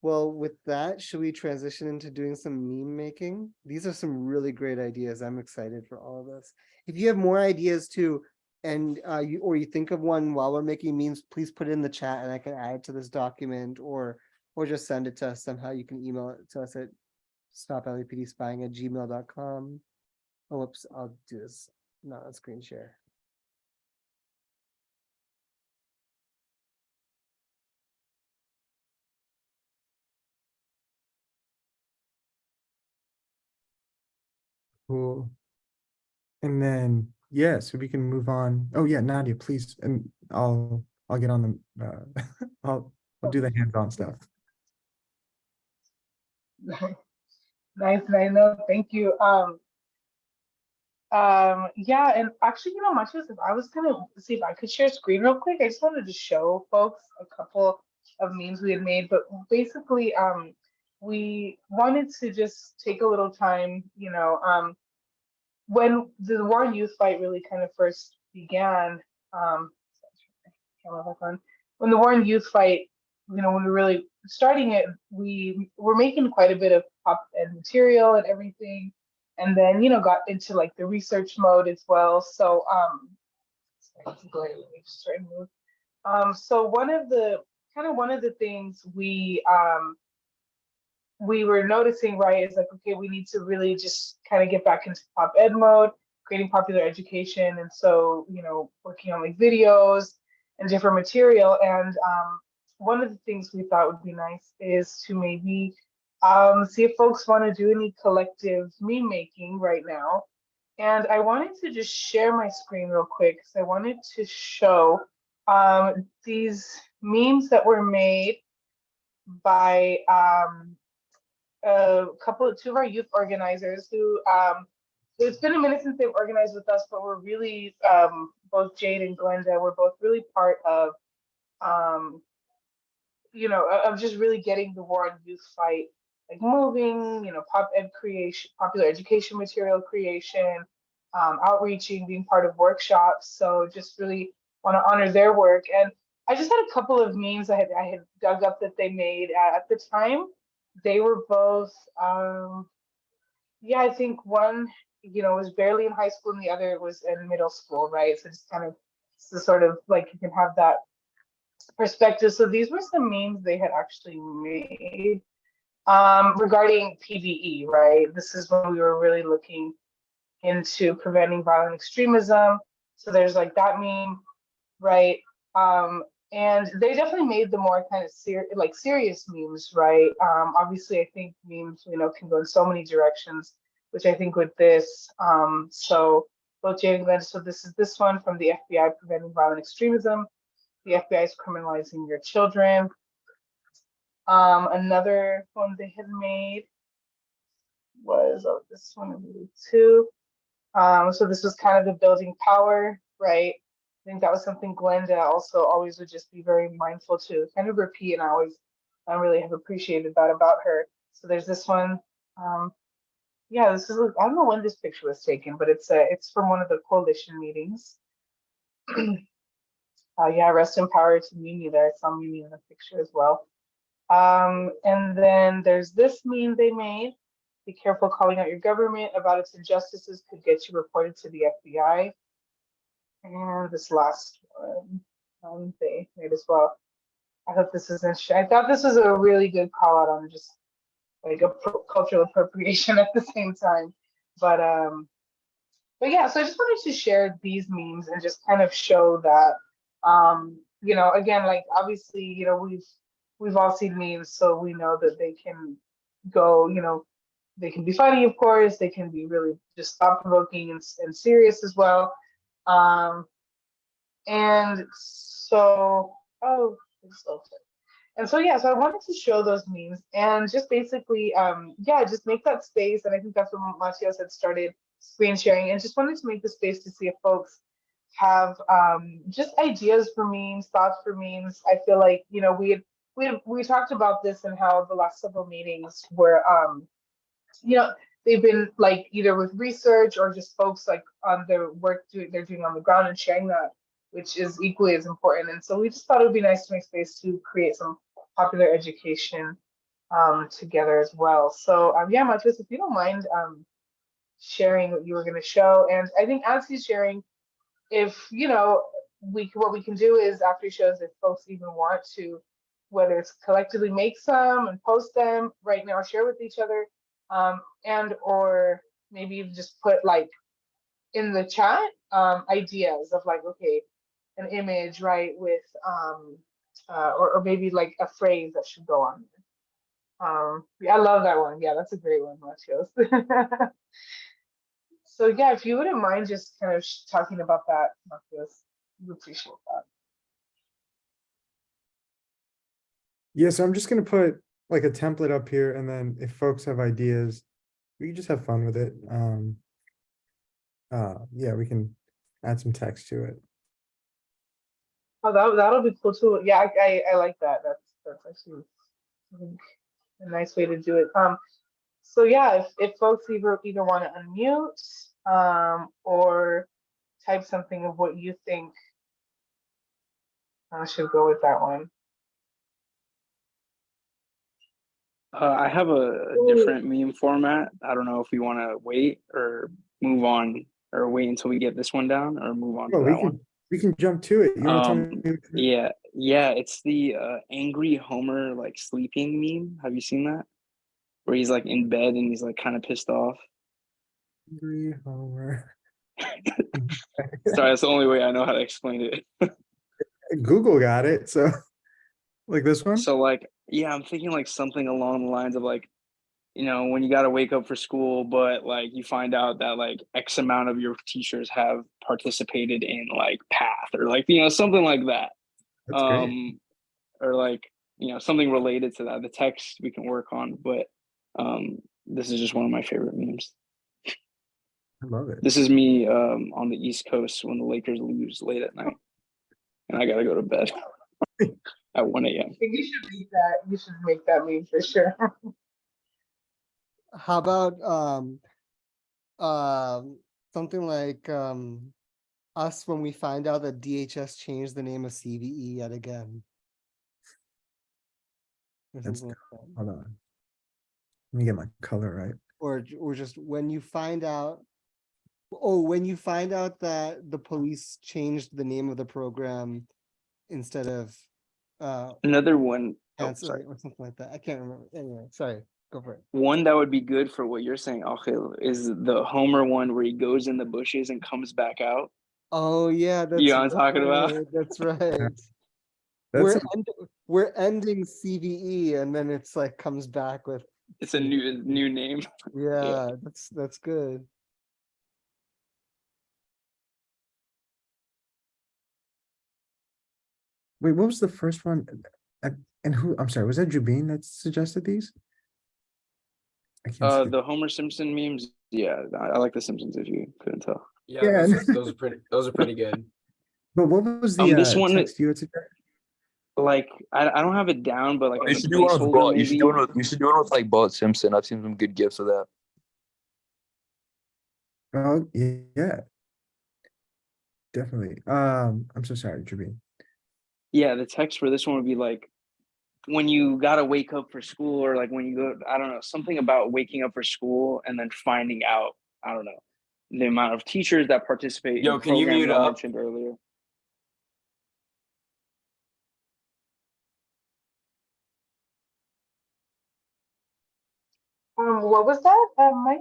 B: Well, with that, should we transition into doing some meme making? These are some really great ideas. I'm excited for all of this. If you have more ideas too, and you think of one while we're making memes, please put it in the chat and I can add it to this document, or just send it to us somehow. You can email it to us at stoplapdspying@gmail.com. Oh, whoops, I'll do this, not on screen share.
A: Cool. And then yeah, so we can move on. Oh yeah, Nadia, please, and I'll get on the I'll do the hands-on stuff.
H: Nice, nice. No, thank you. Yeah, and actually, you know, much as if I was gonna see if I could share screen real quick, I just wanted to show folks a couple of memes we had made, but basically, we wanted to just take a little time, you know, when the war on youth fight really kind of first began, camera back on. When the war on youth fight, you know, when we were really starting it, we were making quite a bit of pop ed material and everything, and then you know got into like the research mode as well. So let me just try and move. So one of the things we were noticing, right, is like, okay, we need to really just kind of get back into pop ed mode, creating popular education. And so, you know, working on like videos and different material. And one of the things we thought would be nice is to maybe see if folks want to do any collective meme making right now. And I wanted to just share my screen real quick because I wanted to show these memes that were made by two of our youth organizers who it's been a minute since they've organized with us, but we're really both Jade and Glenda were both really part of you know of just really getting the war on youth fight like moving, you know, pop ed creation, popular education material creation, outreaching, being part of workshops. So just really want to honor their work. And I just had a couple of memes I had dug up that they made at the time. They were both yeah, I think one, you know, was barely in high school and the other was in middle school, right? So just kind of So sort of like you can have that perspective. So these were some memes they had actually made regarding PVE, right? This is when we were really looking into preventing violent extremism. So there's like that meme, right? And they definitely made the more kind of serious memes, right? Obviously, I think memes, can go in so many directions, which I think with this, so both Jay and Glenn, so this one from the FBI preventing violent extremism. The FBI is criminalizing your children. Another one they had made was this one I believe too. So this was kind of the building power, right? I think that was something Glenda also always would just be very mindful to kind of repeat, and I really have appreciated that about her. So there's this one. Yeah, this is, I don't know when this picture was taken, but it's from one of the coalition meetings. Yeah, rest in power to Mimi there. I saw Mimi in the picture as well. And then there's this meme they made. Be careful calling out your government about its injustices could get you reported to the FBI. And this last one they made as well. I hope this is interesting. I thought this was a really good call out on just like a cultural appropriation at the same time. But yeah, so I just wanted to share these memes and just kind of show that again, like obviously, we've all seen memes, so we know that they can go, they can be funny, of course, they can be really just thought-provoking and serious as well. And so, yeah, so I wanted to show those memes and just basically, just make that space. And I think that's what Matias had started screen sharing, and just wanted to make the space to see if folks have just ideas for memes, thoughts for memes. I feel like, we talked about this and how the last several meetings were, they've been like either with research or just folks like on their work they're doing on the ground and sharing that, which is equally as important. And so we just thought it would be nice to make space to create some popular education together as well. So yeah, Matias, if you don't mind sharing what you were going to show. And I think as he's sharing, if what we can do is after he shows, if folks even want to, whether it's collectively make some and post them right now or share with each other, and or maybe just put like in the chat ideas of like, okay, an image, right, with or maybe like a phrase that should go on there. Yeah, I love that one. Yeah, that's a great one, Matios. So yeah, if you wouldn't mind just kind of talking about that, Matios, we appreciate that.
A: Yeah, so I'm just gonna put like a template up here, and then if folks have ideas, we can just have fun with it. Yeah, we can add some text to it.
H: Oh, that'll be cool too. Yeah, I like that. That's actually a nice way to do it. So yeah, if folks either want to unmute or type something of what you think, I should go with that one.
F: I have a different meme format. I don't know if we want to wait or move on, or wait until we get this one down, or move on to that one.
A: We can jump to it. You want to tell me?
F: Yeah, it's the angry Homer like sleeping meme. Have you seen that? Where he's like in bed and he's like kind of pissed off.
A: Angry Homer.
F: Sorry, that's the only way I know how to explain it.
A: Google got it. So like this one?
F: So like, yeah, I'm thinking like something along the lines of like, when you got to wake up for school, but like you find out that like X amount of your teachers have participated in like Path or like, something like that.
A: That's great.
F: Or like, something related to that. The text we can work on, but this is just one of my favorite memes.
A: I love it.
F: This is me on the East Coast when the Lakers lose late at night, and I gotta go to bed at 1 a.m.
H: I think you should make that. You should make that meme for sure.
B: How about something like us when we find out that DHS changed the name of CVE yet again?
A: That's hold on. Let me get my color right.
B: Or just when you find out Oh, when you find out that the police changed the name of the program instead of
F: Another one, oh, sorry.
B: canceling or something like that. I can't remember. Anyway, sorry. Go for it.
F: One that would be good for what you're saying, Achil, is the Homer one where he goes in the bushes and comes back out.
B: Oh yeah,
F: You
B: that's
F: know what I'm talking about?
B: right. That's right.
A: That's
B: We're ending CVE and then it's like comes back with
F: It's a new name.
B: yeah, that's good.
A: wait, what was the first one? And who, I'm sorry, was that Jubin that suggested these? I can't see.
F: The Homer Simpson memes. Yeah, I like the Simpsons. If you couldn't tell.
I: Yeah,
A: Yeah.
I: those are pretty good.
A: But what was the
F: This one,
A: text you had suggested?
F: like I don't have it down, but like
J: You
F: as a
J: should do one with
F: placeholder,
J: Bart.
F: maybe.
J: You should do one with like Bart Simpson. I've seen some good gifs of that.
A: Oh, yeah. Definitely. I'm so sorry, Jubin.
F: Yeah, the text for this one would be like when you gotta wake up for school, or like when you go, I don't know, something about waking up for school and then finding out, I don't know, the amount of teachers that participate in
I: Yo,
F: the
I: can you
F: program
I: mute
F: that I
I: up?
F: mentioned earlier.
H: What was that, Mike?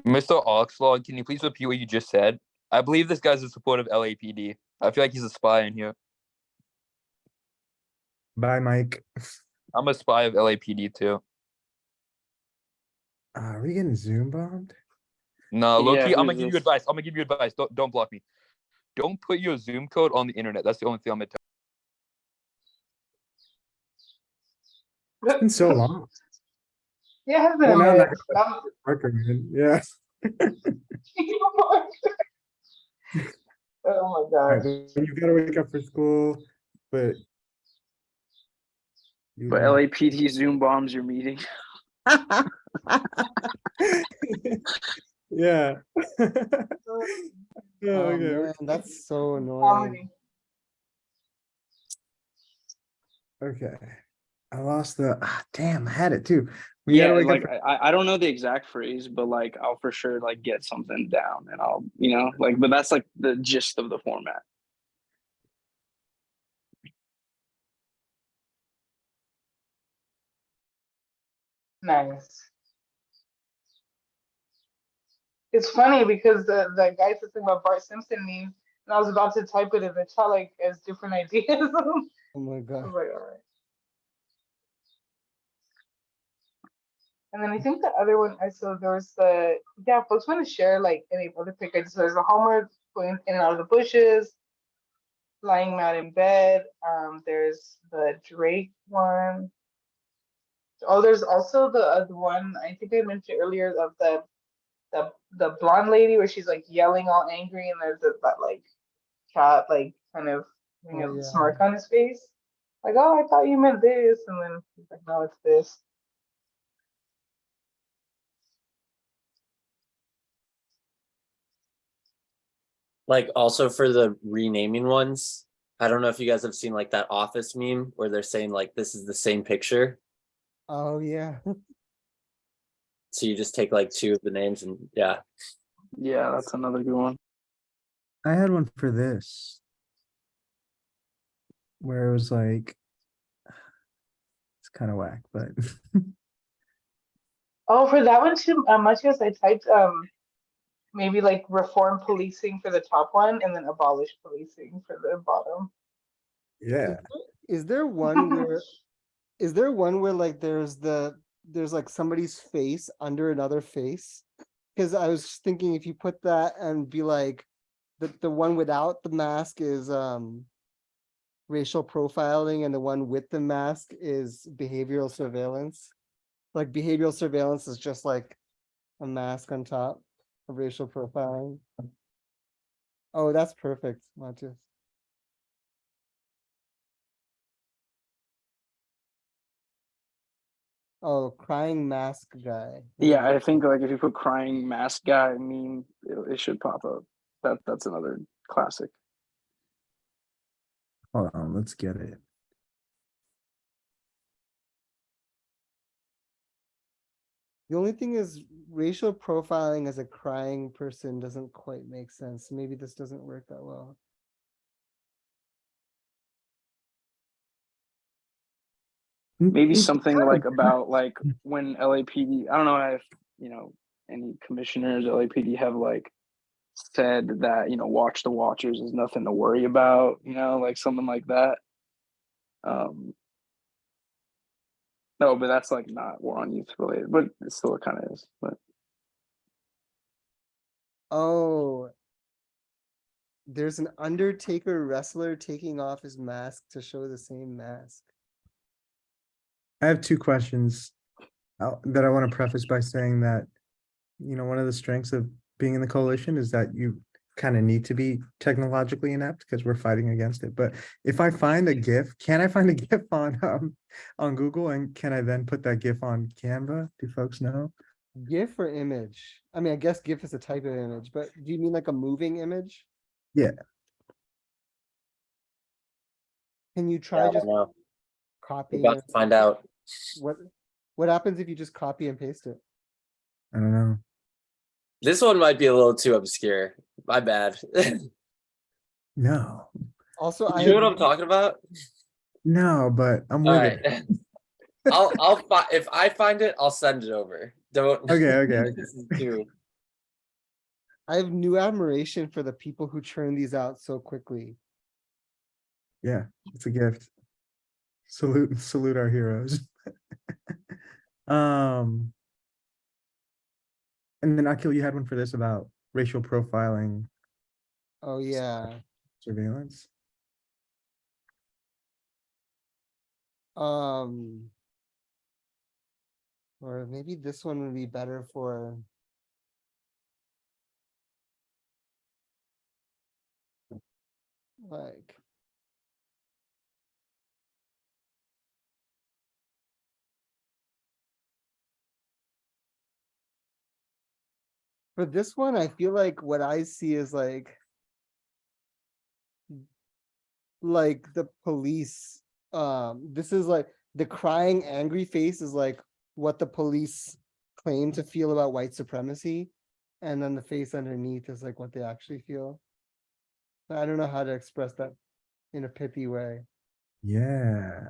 J: Mr. Oxlog, can you please repeat what you just said? I believe this guy's in support of LAPD. I feel like he's a spy in here.
A: Bye, Mike.
J: I'm a spy of LAPD too.
A: Are we getting Zoom bombed?
J: No, low
F: Yeah,
J: key, I'm
F: who's
J: gonna give you
F: this?
J: advice. I'm gonna give you advice. Don't block me. Don't put your Zoom code on the internet. That's the only thing I'm gonna tell
A: It's been so long.
H: Yeah, it has been
A: Well,
H: a
A: now
H: minute.
A: Parker, man. Yeah.
H: Oh my
A: Right,
H: gosh.
A: but you've got to wake up for school, but you
F: But LAPD Zoom bombs your meeting.
A: yeah. Oh,
B: Oh
A: okay.
B: man, that's so annoying.
H: Comedy.
A: Okay. I lost the damn, I had it too. We
F: Yeah,
A: gotta wake
F: like
A: up.
F: I don't know the exact phrase, but like I'll for sure like get something down, and I'll like, but that's like the gist of the format.
H: Nice. It's funny because the guy said something about Bart Simpson meme, and I was about to type it in the chat like as different ideas. I
B: Oh my
H: was
B: god.
H: like, all right. And then I think the other one I saw there was the folks want to share like any other pic. I just there's a Homer going in and out of the bushes, lying out in bed. There's the Drake one. Oh, there's also the one I think I mentioned earlier of the blonde lady where she's like yelling all angry, and there's that like cat like kind of
B: Oh yeah.
H: smirk on his face. Like, oh, I thought you meant this, and then he's like, no, it's this.
K: Like also for the renaming ones, I don't know if you guys have seen like that office meme where they're saying like this is the same picture.
B: Oh yeah.
K: So you just take like two of the names and yeah.
F: Yeah, that's another good one.
A: I had one for this. Where it was like it's kind of whack, but
H: Oh, for that one too, much as I typed maybe like reform policing for the top one and then abolish policing for the bottom.
A: yeah.
B: Is there one where like there's like somebody's face under another face? Because I was thinking if you put that and be like the one without the mask is racial profiling and the one with the mask is behavioral surveillance. Like behavioral surveillance is just like a mask on top of racial profiling. Oh, that's perfect, Matthias. Oh, crying mask guy.
F: Yeah, I think like if you put crying mask guy meme, it should pop up. That's another classic.
A: Hold on, let's get it.
B: The only thing is racial profiling as a crying person doesn't quite make sense. Maybe this doesn't work that well.
F: Maybe
A: It
F: something
A: kind
F: like
A: of-
F: about like when LAPD, I don't know if, any commissioners, LAPD have like said that, watch the watchers is nothing to worry about, like something like that. No, but that's like not war on youth related, but it still kind of is. But
B: Oh, there's an Undertaker wrestler taking off his mask to show the same mask.
A: I have two questions that I want to preface by saying that, one of the strengths of being in the coalition is that you kind of need to be technologically inept because we're fighting against it. But if I find a GIF, can I find a GIF on Google, and can I then put that GIF on Canva? Do folks know?
B: GIF or image? I mean, I guess GIF is a type of image, but do you mean like a moving image?
A: Yeah.
B: Can you
K: Yeah,
B: try
K: I
B: just
K: don't know. We're
B: copying
K: about
B: it?
K: to find out.
B: What happens if you just copy and paste it?
A: I don't know.
K: This one might be a little too obscure. My bad.
A: No,
B: Also, I
K: You know
B: have
K: what I'm talking about?
A: no, but I'm
K: All
A: with
K: right.
A: it.
K: If I find it, I'll send it over. Don't.
A: Okay.
K: This is too.
B: I have new admiration for the people who churn these out so quickly.
A: Yeah, it's a gift. Salute our heroes. And then Akil, you had one for this about racial profiling
B: Oh yeah.
A: surveillance.
B: Or maybe this one would be better for. Like. For this one, I feel like what I see is like the police. This is like the crying angry face is like what the police claim to feel about white supremacy, and then the face underneath is like what they actually feel. I don't know how to express that in a pithy way.
A: Yeah.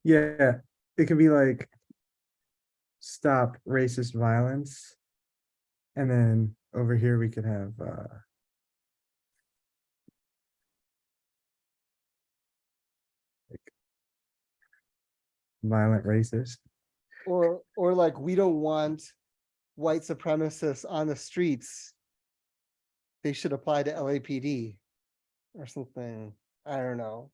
A: Yeah, it could be like stop racist violence. And then over here we could have like violent racist.
B: Or like we don't want white supremacists on the streets. They should apply to LAPD or something. I don't know.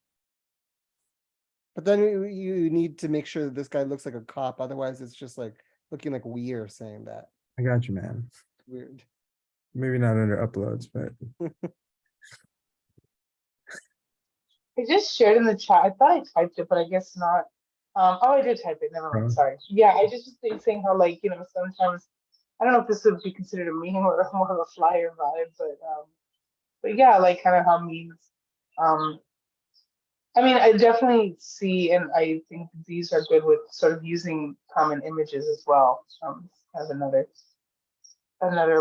B: But then you need to make sure that this guy looks like a cop. Otherwise, it's just like looking like we are saying that.
A: I got you, man.
B: Weird.
A: Maybe not under uploads, but
H: I just shared in the chat. I thought I typed it, but I guess not. Oh, I did type it. Never mind. Sorry. Yeah, I just was saying how sometimes I don't know if this would be considered a meme or more of a flyer vibe, but yeah, like kind of how memes. I mean, I definitely see, and I think these are good with sort of using common images as well. As another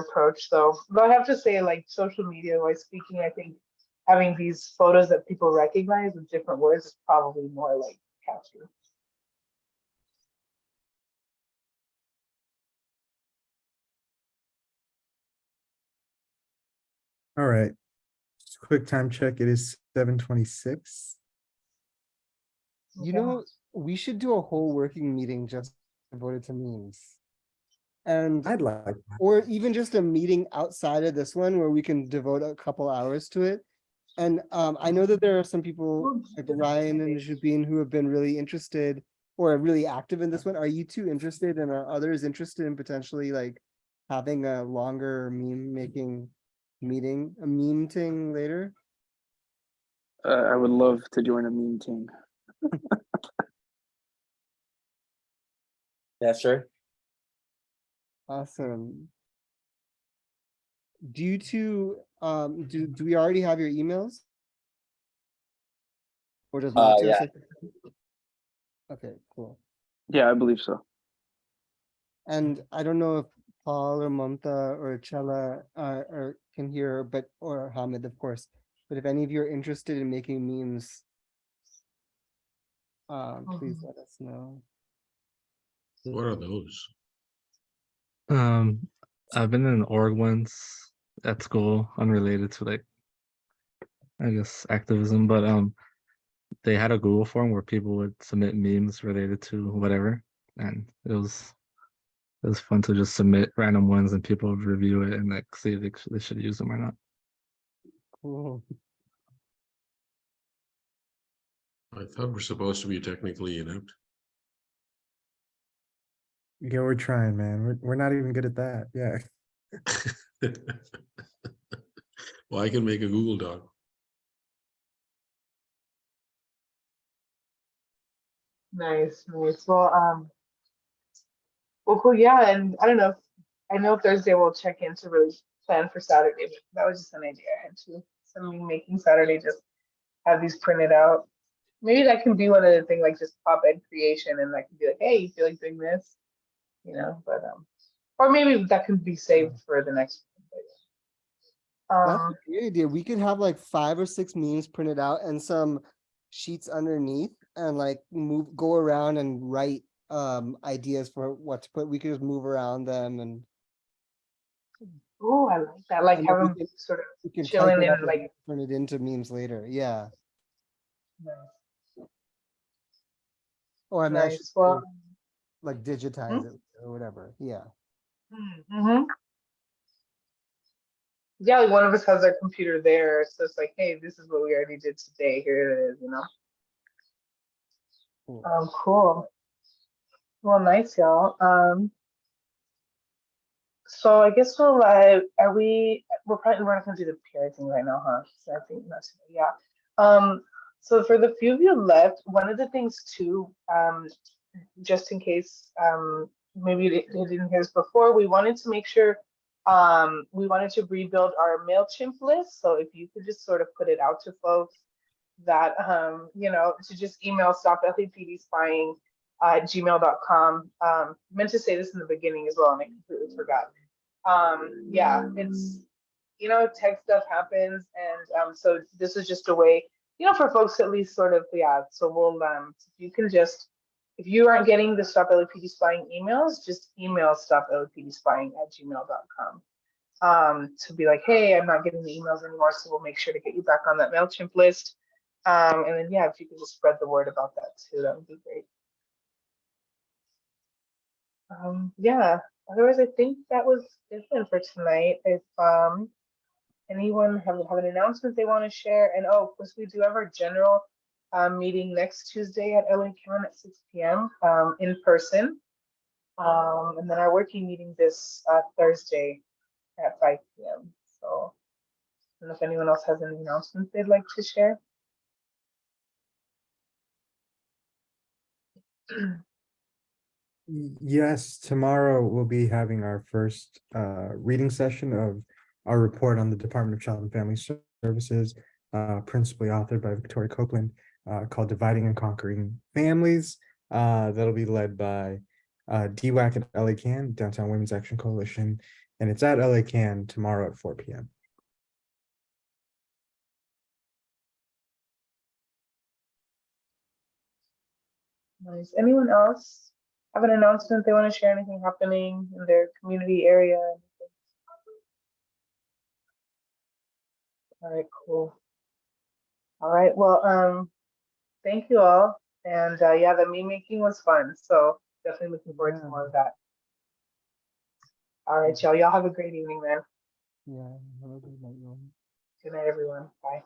H: approach, though. But I have to say, like social media wise speaking, I think having these photos that people recognize with different words is probably more like capture.
A: all right. Just a quick time check. It is 7:26.
B: You know, we should do a whole working meeting just devoted to memes. And
A: I'd like that.
B: or even just a meeting outside of this one where we can devote a couple hours to it. And I know that there are some people like Ryan and Jubin who have been really interested or are really active in this one. Are you two interested, and are others interested in potentially like having a longer meme making meeting, a meme thing later?
F: I would love to join a meme team.
K: Yeah, sure.
B: Awesome. Do you two Do we already have your emails? Or does Mateo
K: yeah.
B: say? Okay, cool.
F: Yeah, I believe so.
B: And I don't know if Paul or Mamta or Chella or can hear, but or Hamid, of course. But if any of you are interested in making memes, please let us know.
C: What are those?
L: I've been in an org once at school, unrelated to like, I guess, activism, but they had a Google form where people would submit memes related to whatever, and it was fun to just submit random ones and people would review it and like see if they should use them or not.
B: Cool.
C: I thought we're supposed to be technically inept.
A: Yeah, we're trying, man. We're not even good at that. Yeah.
C: Well, I can make a Google Doc.
H: Nice, nice. Well, cool. Yeah, and I don't know. I know Thursday we'll check in to really plan for Saturday. But that was just an idea I had too. Something making Saturday, just have these printed out. Maybe that can be one of the things, like just pop ed creation, and that can be like, hey, you feel like doing this, you know? But or maybe that could be saved for the next one.
B: That's a great idea. We could have like 5 or 6 memes printed out and some sheets underneath and like go around and write ideas for what to put. We could just move around them and
H: Oh, I like that. Like
B: and
H: have
B: then
H: them sort
B: we can
H: of
B: type
H: chilling
B: it up
H: in,
B: and
H: like.
B: turn it into memes later. Yeah. Or I mean, I should
H: Nice. Well,
B: say, like digitize it or whatever. Yeah.
H: mm-hmm. Yeah, like one of us has our computer there, so it's like, hey, this is what we already did today. Here it is, you know.
B: Cool.
H: Cool. Well, nice, y'all. So I guess we're not gonna do the PI thing right now, huh? So I think that's yeah. So for the few of you left, one of the things too, just in case maybe they didn't hear this before, we wanted to make sure we wanted to rebuild our MailChimp list. So if you could just sort of put it out to folks that you know, to just email stopLAPDspying at gmail.com. Meant to say this in the beginning as well, and I completely forgot. Yeah, it's, you know, tech stuff happens, and so this is just a way, you know, for folks to at least sort of, yeah. So we'll if you can just, if you aren't getting the Stop LAPD Spying emails, just email stoplapdspying at gmail.com to be like, hey, I'm not getting the emails anymore, so we'll make sure to get you back on that MailChimp list. And then yeah, if you could just spread the word about that too, that would be great. Yeah, otherwise I think that was it for tonight. If anyone have an announcement they want to share, and oh, of course we do have our general meeting next Tuesday at LA County at 6 p.m. In person, and then our working meeting this Thursday at 5 p.m. So I don't know if anyone else has any announcements they'd like to share.
A: Yes, tomorrow we'll be having our first reading session of our report on the Department of Child and Family Services, principally authored by Victoria Copeland, called Dividing and Conquering Families. That'll be led by DWAC at LA CAN, Downtown Women's Action Coalition, and it's at LA CAN tomorrow at 4 p.m.
H: Nice. Anyone else have an announcement they want to share? Anything happening in their community area? All right, cool. All right, well, thank you all. And yeah, the meme making was fun. So definitely looking forward to more of that. All right, y'all. Y'all have a great evening, man.
B: Yeah. Have a good night, y'all.
H: Good night, everyone. Bye.